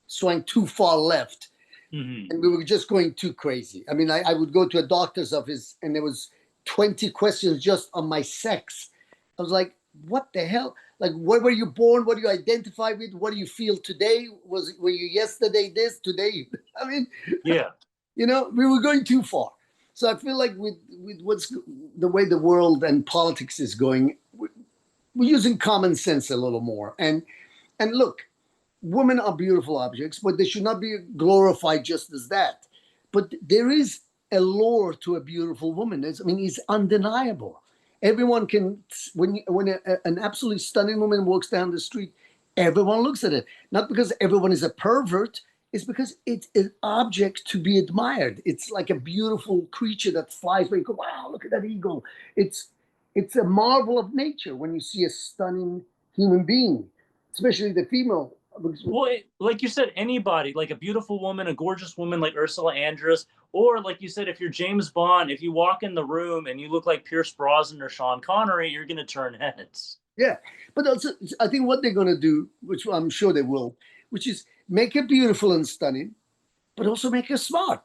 swung too far left, Hmm. and we were just going too crazy. I mean, I would go to a doctor's office, and there was 20 questions just on my sex. I was like, what the hell? Like, where were you born? What do you identify with? What do you feel today? Were you yesterday this, today? I mean, Yeah. you know, we were going too far. So I feel like with what's the way the world and politics is going, we're using common sense a little more. And look, women are beautiful objects, but they should not be glorified just as that. But there is a lure to a beautiful woman. I mean, it's undeniable. Everyone can, an absolutely stunning woman walks down the street, everyone looks at it. Not because everyone is a pervert, it's because it's an object to be admired. It's like a beautiful creature that flies where you go, wow, look at that eagle. It's it's a marvel of nature when you see a stunning human being, especially the female. Well, like you said, anybody, like a beautiful woman, a gorgeous woman like Ursula Andress, or like you said, if you're James Bond, if you walk in the room and you look like Pierce Brosnan or Sean Connery, you're going to turn heads. Yeah, but also, I think what they're going to do, which I'm sure they will, which is make her beautiful and stunning, but also make her smart.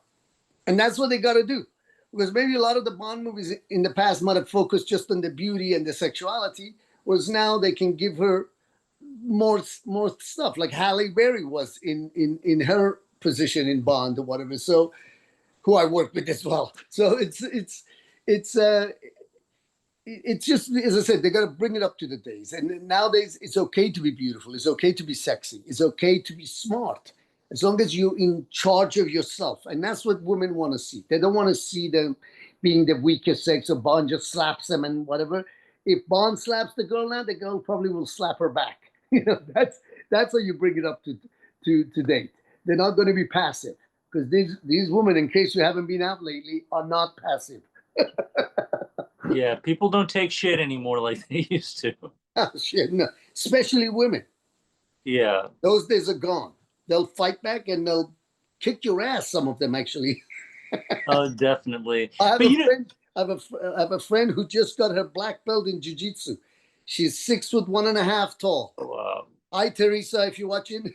And that's what they got to do. Because maybe a lot of the Bond movies in the past might have focused just on the beauty and the sexuality, whereas now they can give her more stuff, like Halle Berry was in her position in Bond or whatever. So, who I work with as well. So it's it's just, as I said, they got to bring it up to the days. And nowadays, it's okay to be beautiful. It's okay to be sexy. It's okay to be smart, as long as you're in charge of yourself. And that's what women want to see. They don't want to see them being the weaker sex, or Bond just slaps them and whatever. If Bond slaps the girl now, the girl probably will slap her back. You know, that's how you bring it up to date. They're not going to be passive, because these women, in case you haven't been out lately, are not passive. Yeah, people don't take shit anymore like they used to. Shit, no. Especially women. Yeah. Those days are gone. They'll fight back and they'll kick your ass. Some of them actually. Oh, definitely. I have But a you know, friend. I have a friend who just got her black belt in jiu-jitsu. She's 6 foot 1.5 tall. wow. Hi, Teresa, if you're watching.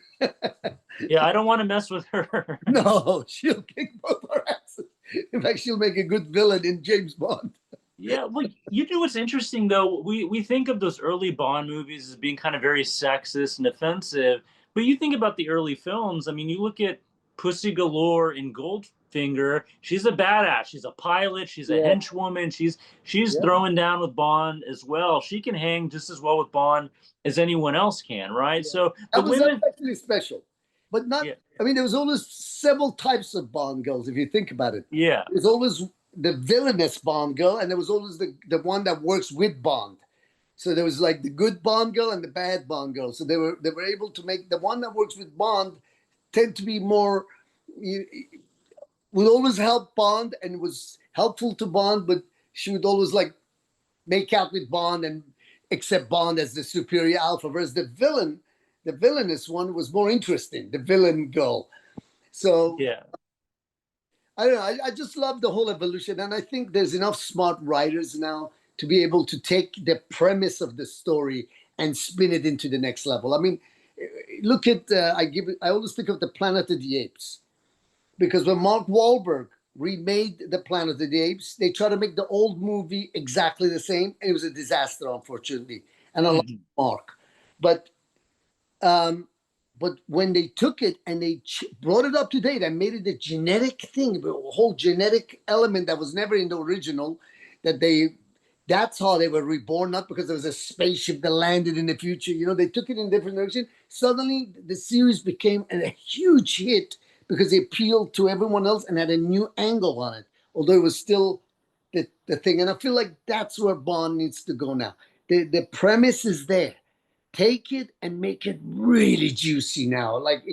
Yeah, I don't want to mess with her. No, she'll kick both our asses. In fact, she'll make a good villain in James Bond. Yeah, well, you know what's interesting though? We think of those early Bond movies as being kind of very sexist and offensive, but you think about the early films. I mean, you look at Pussy Galore in Goldfinger. She's a badass. She's a pilot. She's a Yeah, henchwoman. She's yeah. throwing down with Bond as well. She can hang just as well with Bond as anyone else can, right? Yeah. So the That's women, actually special, but not. yeah, I mean, there was always several types of Bond girls. If you think about it, yeah, there's always the villainous Bond girl, and there was always the one that works with Bond. So there was like the good Bond girl and the bad Bond girl. So they were able to make the one that works with Bond tend to be more, would always help Bond and was helpful to Bond, but she would always like make out with Bond and accept Bond as the superior alpha. Whereas the villainous one was more interesting, the villain girl. So yeah. I don't know. I just love the whole evolution, and I think there's enough smart writers now to be able to take the premise of the story and spin it into the next level. I mean, look at I always think of the Planet of the Apes, because when Mark Wahlberg remade the Planet of the Apes. They tried to make the old movie exactly the same, and it was a disaster, unfortunately, and a lot of mark. But um, but when they took it and they brought it up to date and made it a genetic thing, a whole genetic element that was never in the original, that they that's how they were reborn, not because there was a spaceship that landed in the future. You know, they took it in a different direction. Suddenly, the series became a huge hit because it appealed to everyone else and had a new angle on it, although it was still the thing. And I feel like that's where Bond needs to go now. The premise is there. Take it and make it really juicy now. Like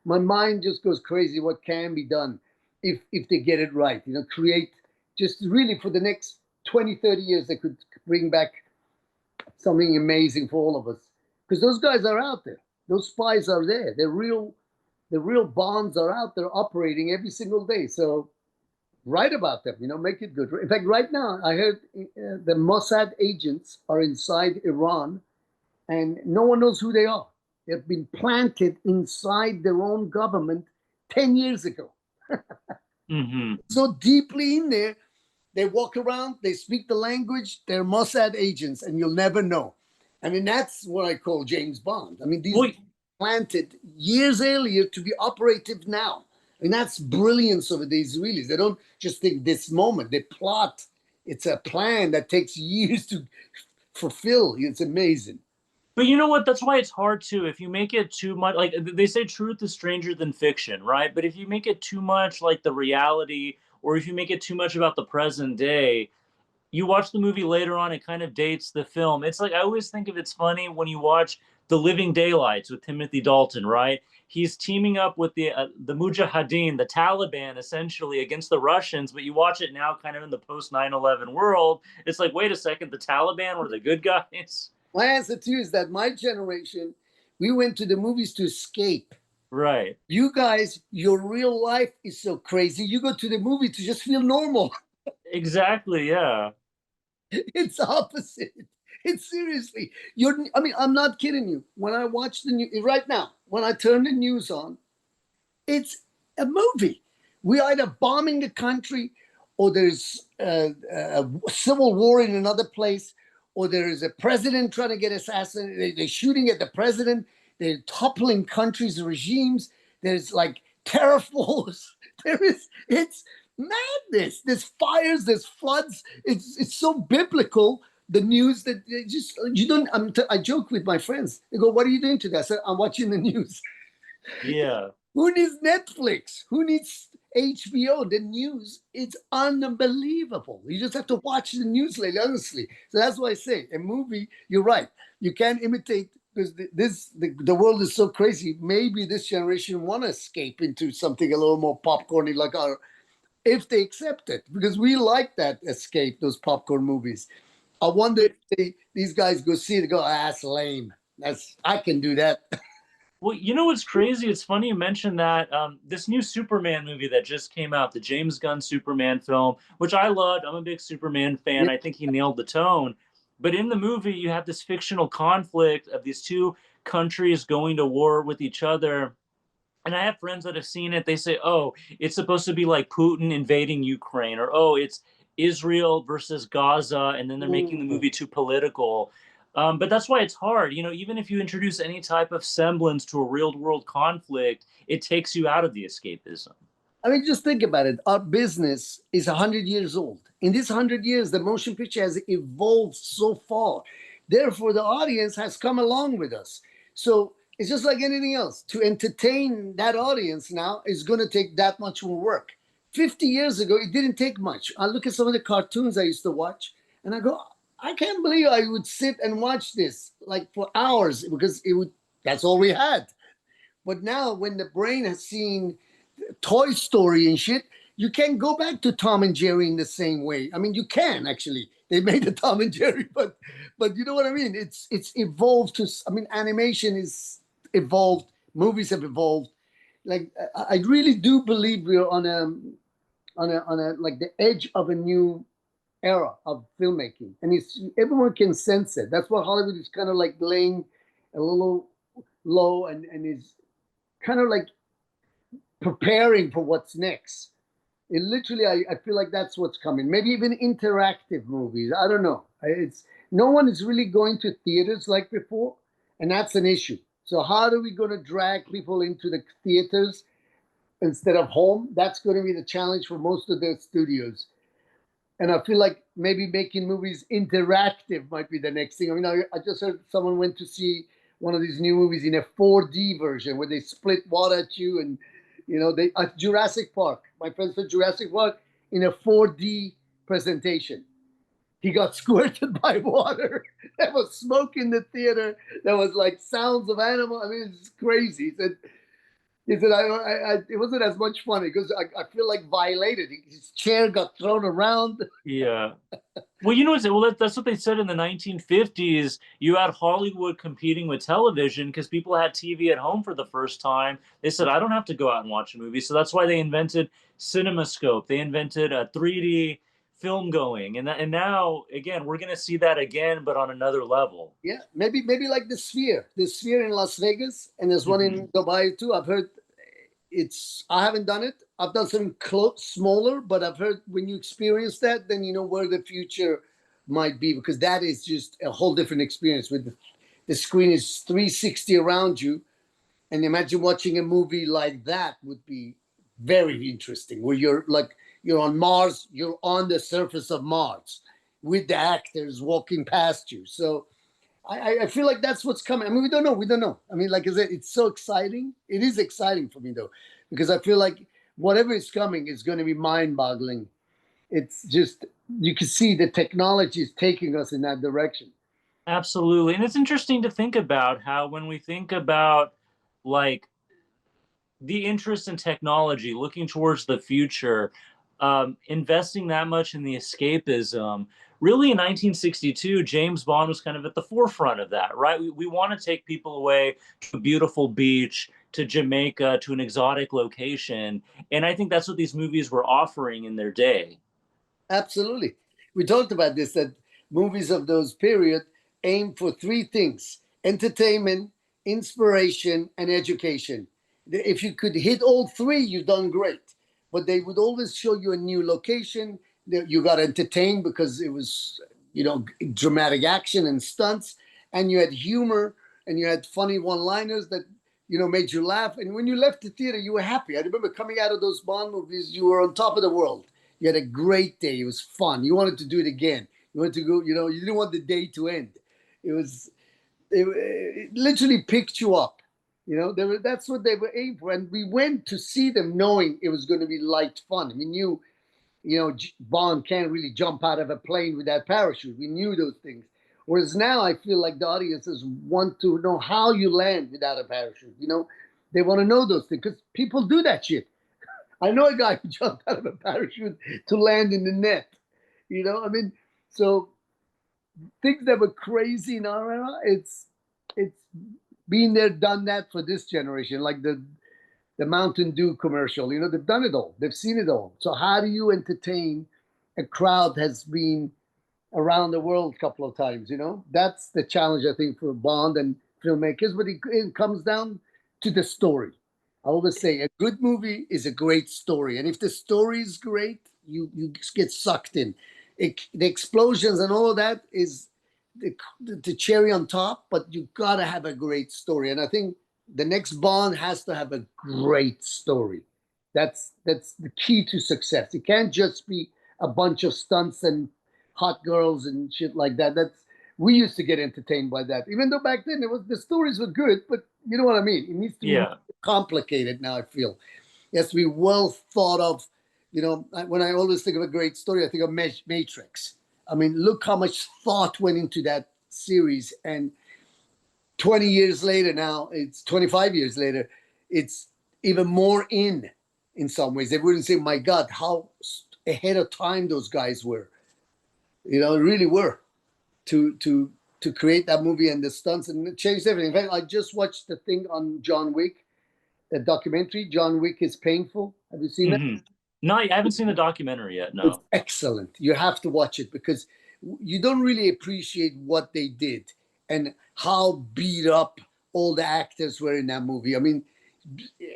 my mind just goes crazy what can be done if they get it right. You know, create just really for the next 20, 30 years, they could bring back something amazing for all of us. Because those guys are out there. Those spies are there. The real bonds are out there operating every single day. So write about them, you know, make it good. In fact, right now, I heard the Mossad agents are inside Iran and no one knows who they are. They've been planted inside their own government 10 years ago. So deeply in there, they walk around, they speak the language, they're Mossad agents, and you'll never know. I mean, that's what I call James Bond. I mean, these planted years earlier to be operative now. And that's brilliance of the Israelis. They don't just think this moment, they plot. It's a plan that takes years to fulfill. It's amazing. But you know what? That's why it's hard to. If you make it too much, like they say, truth is stranger than fiction, right? But if you make it too much like the reality, or if you make it too much about the present day, you watch the movie later on, it kind of dates the film. It's like I always think of it's funny when you watch The Living Daylights with Timothy Dalton, right? He's teaming up with the Mujahideen, the Taliban, essentially against the Russians. But you watch it now, kind of in the post 9/11 world. It's like, wait a second, the Taliban were the good guys. My answer to you is that my generation, we went to the movies to escape. Right. You guys, your real life is so crazy. You go to the movie to just feel normal. Exactly. Yeah. It's opposite. It's seriously. I mean, I'm not kidding you. When I watch the news right now, when I turn the news on, it's a movie. We are either bombing the country, or there's a civil war in another place, or there is a president trying to get assassinated. They're shooting at the president. They're toppling countries, regimes. There's like terror force. It's madness. There's fires. There's floods. It's so biblical. The news that just you don't. I joke with my friends. They go, "What are you doing today?" I said, "I'm watching the news." Yeah. Who needs Netflix? Who needs HBO? The news, it's unbelievable. You just have to watch the news lately, honestly. So that's why I say a movie, you're right. You can't imitate because the world is so crazy. Maybe this generation want to escape into something a little more popcorny like our, if they accept it, because we like that escape, those popcorn movies. I wonder if these guys go see it and go, that's lame. I can do that. Well, you know what's crazy? It's funny you mentioned that. This new Superman movie that just came out, the James Gunn Superman film, which I loved. I'm a big Superman fan. Yeah. I think he nailed the tone. But in the movie, you have this fictional conflict of these two countries going to war with each other. And I have friends that have seen it. They say, oh, it's supposed to be like Putin invading Ukraine, or oh, it's Israel versus Gaza. And then they're making the movie too political. But that's why it's hard. You know, even if you introduce any type of semblance to a real world conflict, it takes you out of the escapism. I mean, just think about it. Our business is 100 years old. In this 100 years, the motion picture has evolved so far. Therefore, the audience has come along with us. So it's just like anything else. To entertain that audience now is going to take that much more work. 50 years ago, it didn't take much. I look at some of the cartoons I used to watch, and I go, I can't believe I would sit and watch this like for hours because that's all we had. But now, when the brain has seen Toy Story and shit, you can't go back to Tom and Jerry in the same way. I mean, you can actually. They made the Tom and Jerry, but you know what I mean. It's evolved to. I mean, animation is evolved. Movies have evolved. Like I really do believe we're on a like the edge of a new era of filmmaking, and it's everyone can sense it. That's what Hollywood is kind of like laying a little low and is kind of like preparing for what's next. It literally, I feel like that's what's coming. Maybe even interactive movies. I don't know. It's no one is really going to theaters like before, and that's an issue. So how are we going to drag people into the theaters instead of home? That's going to be the challenge for most of the studios. And I feel like maybe making movies interactive might be the next thing. I mean, I just heard someone went to see one of these new movies in a 4D version where they split water at you, and they at Jurassic Park. My friend said Jurassic Park in a 4D presentation. He got squirted by water. There was smoke in the theater. There was like sounds of animals. I mean, it's crazy. He said, it wasn't as much fun because I feel like violated. His chair got thrown around. Yeah. Well, that's what they said in the 1950s. You had Hollywood competing with television because people had TV at home for the first time. They said, I don't have to go out and watch a movie. So that's why they invented CinemaScope. They invented a 3D film going. And now, again, we're going to see that again, but on another level. Yeah, maybe like the Sphere in Las Vegas, and there's one in Dubai too. I've heard I haven't done it. I've done something smaller, but I've heard when you experience that, then you know where the future might be, because that is just a whole different experience. With the screen is 360 around you, and imagine watching a movie like that would be very interesting. Where you're on Mars, you're on the surface of Mars with the actors walking past you. So I feel like that's what's coming. I mean, we don't know. We don't know. I mean, like I said, it's so exciting. It is exciting for me, though, because I feel like whatever is coming is going to be mind-boggling. It's just, you can see the technology is taking us in that direction. Absolutely. And it's interesting to think about how when we think about like the interest in technology, looking towards the future, investing that much in the escapism. Really, in 1962, James Bond was kind of at the forefront of that, right? We want to take people away to a beautiful beach, to Jamaica, to an exotic location. And I think that's what these movies were offering in their day. Absolutely. We talked about this, that movies of those period aim for three things: entertainment, inspiration, and education. If you could hit all three, you've done great. But they would always show you a new location. You got entertained because it was, dramatic action and stunts, and you had humor, and you had funny one-liners that, made you laugh. And when you left the theater, you were happy. I remember coming out of those Bond movies, you were on top of the world. You had a great day. It was fun. You wanted to do it again. You wanted to go, you didn't want the day to end. It literally picked you up. That's what they were aiming for. And we went to see them knowing it was going to be light fun. We knew, Bond can't really jump out of a plane with that parachute. We knew those things. Whereas now I feel like the audiences want to know how you land without a parachute. They want to know those things because people do that shit. I know a guy who jumped out of a parachute to land in the net. I mean, so things that were crazy in our era, it's been there, done that for this generation. Like the Mountain Dew commercial, they've done it all. They've seen it all. So how do you entertain a crowd that has been around the world a couple of times? That's the challenge, I think, for Bond and filmmakers. But it comes down to the story. I always say a good movie is a great story, and if the story is great, you get sucked in. The explosions and all of that is the cherry on top, but you gotta have a great story. And I think the next Bond has to have a great story. That's the key to success. It can't just be a bunch of stunts and hot girls and shit like that. We used to get entertained by that, even though back then the stories were good, but you know what I mean. It needs to be complicated now. I feel it has to be well thought of. When I always think of a great story, I think of Matrix. I mean, look how much thought went into that series, and 20 years later, now it's 25 years later, it's even more in some ways. They wouldn't say, "My God, how ahead of time those guys were." Really were to create that movie and the stunts, and it changed everything. In fact, I just watched the thing on John Wick, the documentary. John Wick is Painful. Have you seen that? No, I haven't seen the documentary yet. No. It's excellent. You have to watch it because you don't really appreciate what they did and how beat up all the actors were in that movie. I mean,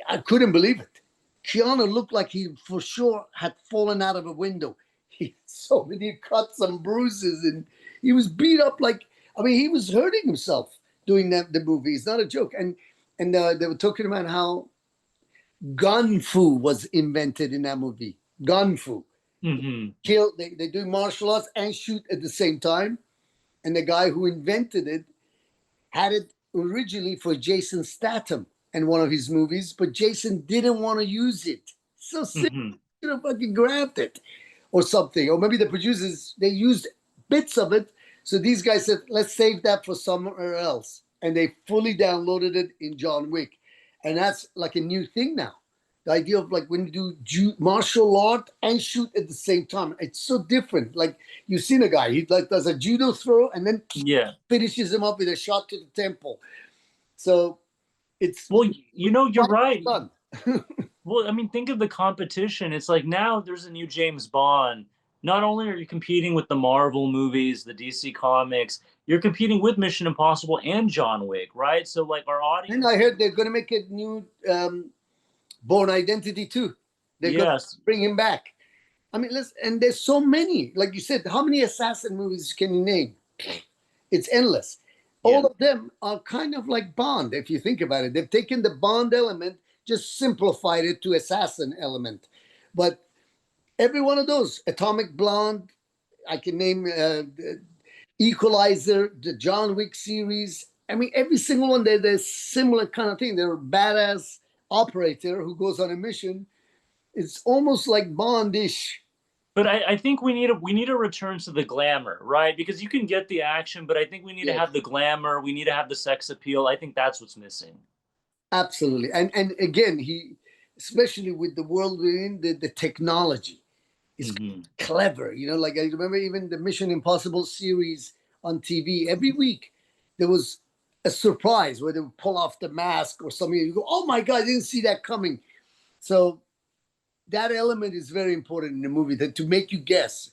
I couldn't believe it. Keanu looked like he for sure had fallen out of a window. He had so many cuts and bruises, and he was beat up like, I mean, he was hurting himself doing the movie. It's not a joke. And they were talking about how gun fu was invented in that movie. Gun fu. Mm-hmm. They do martial arts and shoot at the same time. And the guy who invented it had it originally for Jason Statham in one of his movies, but Jason didn't want to use it. So sick, Mm-hmm. you know, fucking grabbed it or something. Or maybe the producers, they used bits of it. So these guys said, let's save that for somewhere else. And they fully downloaded it in John Wick. And that's like a new thing now. The idea of like when you do martial art and shoot at the same time, it's so different. Like you've seen a guy, he like does a judo throw and then Yeah. finishes him up with a shot to the temple. So it's Well, you know, you're right. fun. Well, I mean, think of the competition. It's like now there's a new James Bond. Not only are you competing with the Marvel movies, the DC comics, you're competing with Mission Impossible and John Wick, right? So, like, our And audience. I heard they're going to make a new Born Identity too. They're going to Yes. bring him back. I mean, and there's so many. Like you said, how many assassin movies can you name? It's endless. Yeah. All of them are kind of like Bond, if you think about it. They've taken the Bond element, just simplified it to assassin element. But every one of those, Atomic Blonde, I can name Equalizer, the John Wick series. I mean, every single one, they're similar kind of thing. They're a badass operator who goes on a mission. It's almost like Bondish. But I think we need a return to the glamour, right? Because you can get the action, but I think we need to Yes, have the glamour. We need to have the sex appeal. I think that's what's missing. absolutely. And again, he, especially with the world we're in, the technology is Mm-hmm. clever. You know, like I remember even the Mission Impossible series on TV, every week there was a surprise where they would pull off the mask or something. You go, oh my God, I didn't see that coming. So that element is very important in the movie, that to make you guess.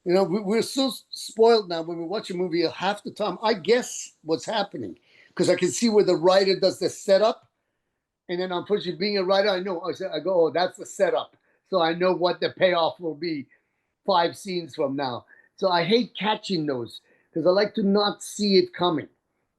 You know, we're so spoiled now when we watch a movie. Half the time, I guess what's happening because I can see where the writer does the setup, and then unfortunately, being a writer, I know. I go, oh, that's the setup, so I know what the payoff will be 5 scenes from now. So I hate catching those because I like to not see it coming.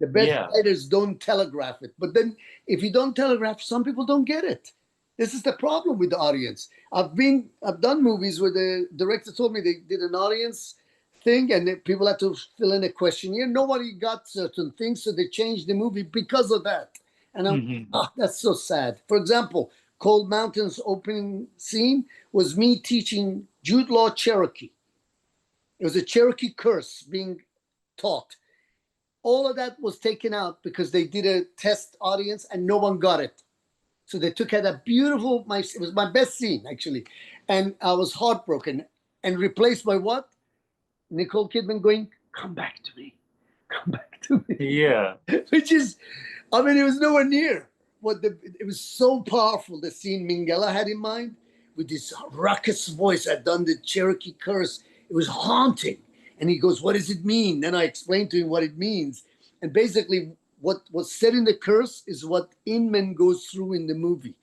The best Yeah. writers don't telegraph it, but then if you don't telegraph, some people don't get it. This is the problem with the audience. I've done movies where the director told me they did an audience thing and people had to fill in a questionnaire. Nobody got certain things, so they changed the movie because of that. And Mm-hmm. that's so sad. For example, Cold Mountain's opening scene was me teaching Jude Law Cherokee. It was a Cherokee curse being taught. All of that was taken out because they did a test audience and no one got it. So they took out a beautiful, it was my best scene actually. And I was heartbroken and replaced by what? Nicole Kidman going, come back to me, come back to me. Yeah. Which is, I mean, it was nowhere near it was so powerful, the scene Minghella had in mind with this raucous voice. I'd done the Cherokee curse. It was haunting. And he goes, what does it mean? Then I explained to him what it means. And basically, what was said in the curse is what Inman goes through in the movie.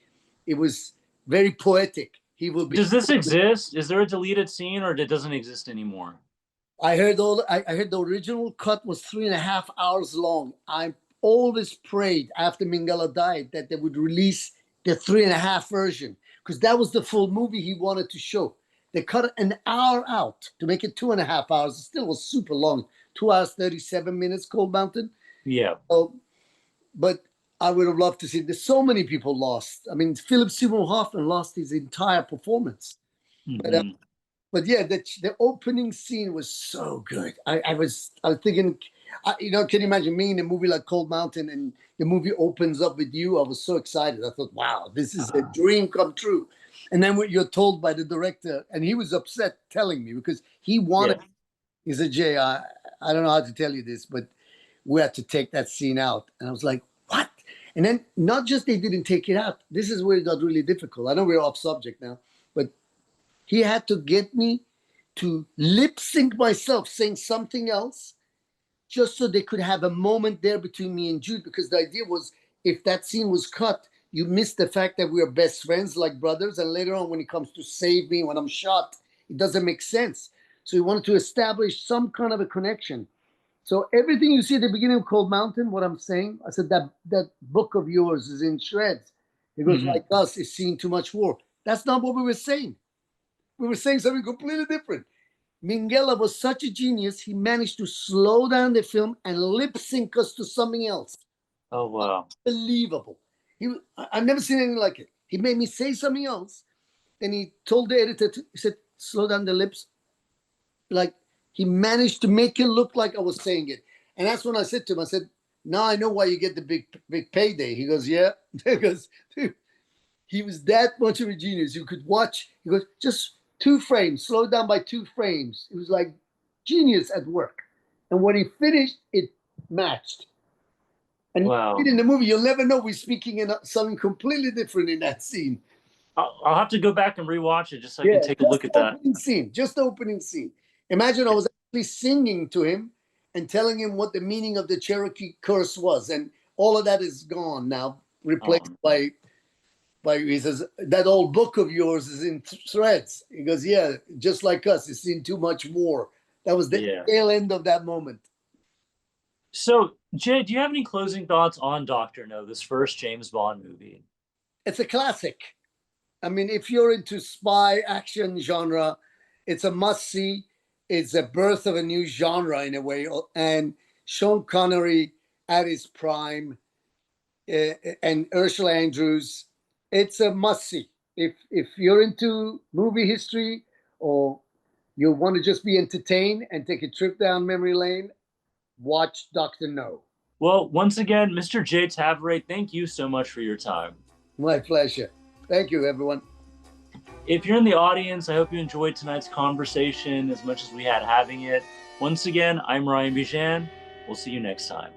It was very poetic. He will be. Does this exist? Is there a deleted scene, or it doesn't exist anymore? I heard the original cut was 3.5 hours long. I always prayed after Minghella died that they would release the 3.5 version because that was the full movie he wanted to show. They cut an hour out to make it 2.5 hours. It still was super long. 2 hours, 37 minutes, Cold Mountain. Yeah. But I would have loved to see. There's so many people lost. I mean, Philip Seymour Hoffman lost his entire performance. Mm-hmm. But yeah, the opening scene was so good. I was thinking, you know, can you imagine me in a movie like Cold Mountain and the movie opens up with you? I was so excited. I thought, wow, this is a dream come true. And then what you're told by the director, and he was upset telling me because he wanted. Yeah. He said, Jay, I don't know how to tell you this, but we had to take that scene out. And I was like, what? And then not just they didn't take it out. This is where it got really difficult. I know we're off subject now, but he had to get me to lip sync myself saying something else just so they could have a moment there between me and Jude, because the idea was if that scene was cut, You miss the fact that we are best friends, like brothers. And later on, when it comes to save me when I'm shot, it doesn't make sense. So he wanted to establish some kind of a connection. So everything you see at the beginning of Cold Mountain, what I'm saying, I said that book of yours is in shreds. He goes, like us, is seeing too much war. That's not what we were saying. We were saying something completely different. Minghella was such a genius, he managed to slow down the film and lip sync us to something else. Oh, wow. Unbelievable. I've never seen anything like it. He made me say something else, and he told the editor, he said, slow down the lips. Like, he managed to make it look like I was saying it. And that's when I said to him, I said, now I know why you get the big payday. He goes, yeah. Because he was that much of a genius. You could watch, he goes, just 2 frames, slow down by 2 frames. It was like genius at work. And when he finished, it matched. And wow. in the movie, you'll never know we're speaking in something completely different in that scene. I'll have to go back and rewatch it just so I can take a look at that. Just the opening scene. Imagine I was actually singing to him and telling him what the meaning of the Cherokee curse was. And all of that is gone now, replaced by he says, that old book of yours is in threads. He goes, yeah, just like us, it's seen too much war. That was the tail end of that moment. So, Jay, do you have any closing thoughts on Dr. No, this first James Bond movie? It's a classic. I mean, if you're into spy action genre, it's a must-see. It's a birth of a new genre in a way. And Sean Connery at his prime and Ursula Andrews, it's a must-see. If you're into movie history or you want to just be entertained and take a trip down memory lane, watch Dr. No. Well, once again, Mr. Jay Tavare, thank you so much for your time. My pleasure. Thank you, everyone. If you're in the audience, I hope you enjoyed tonight's conversation as much as we had having it. Once again, I'm Ryan Bijan. We'll see you next time.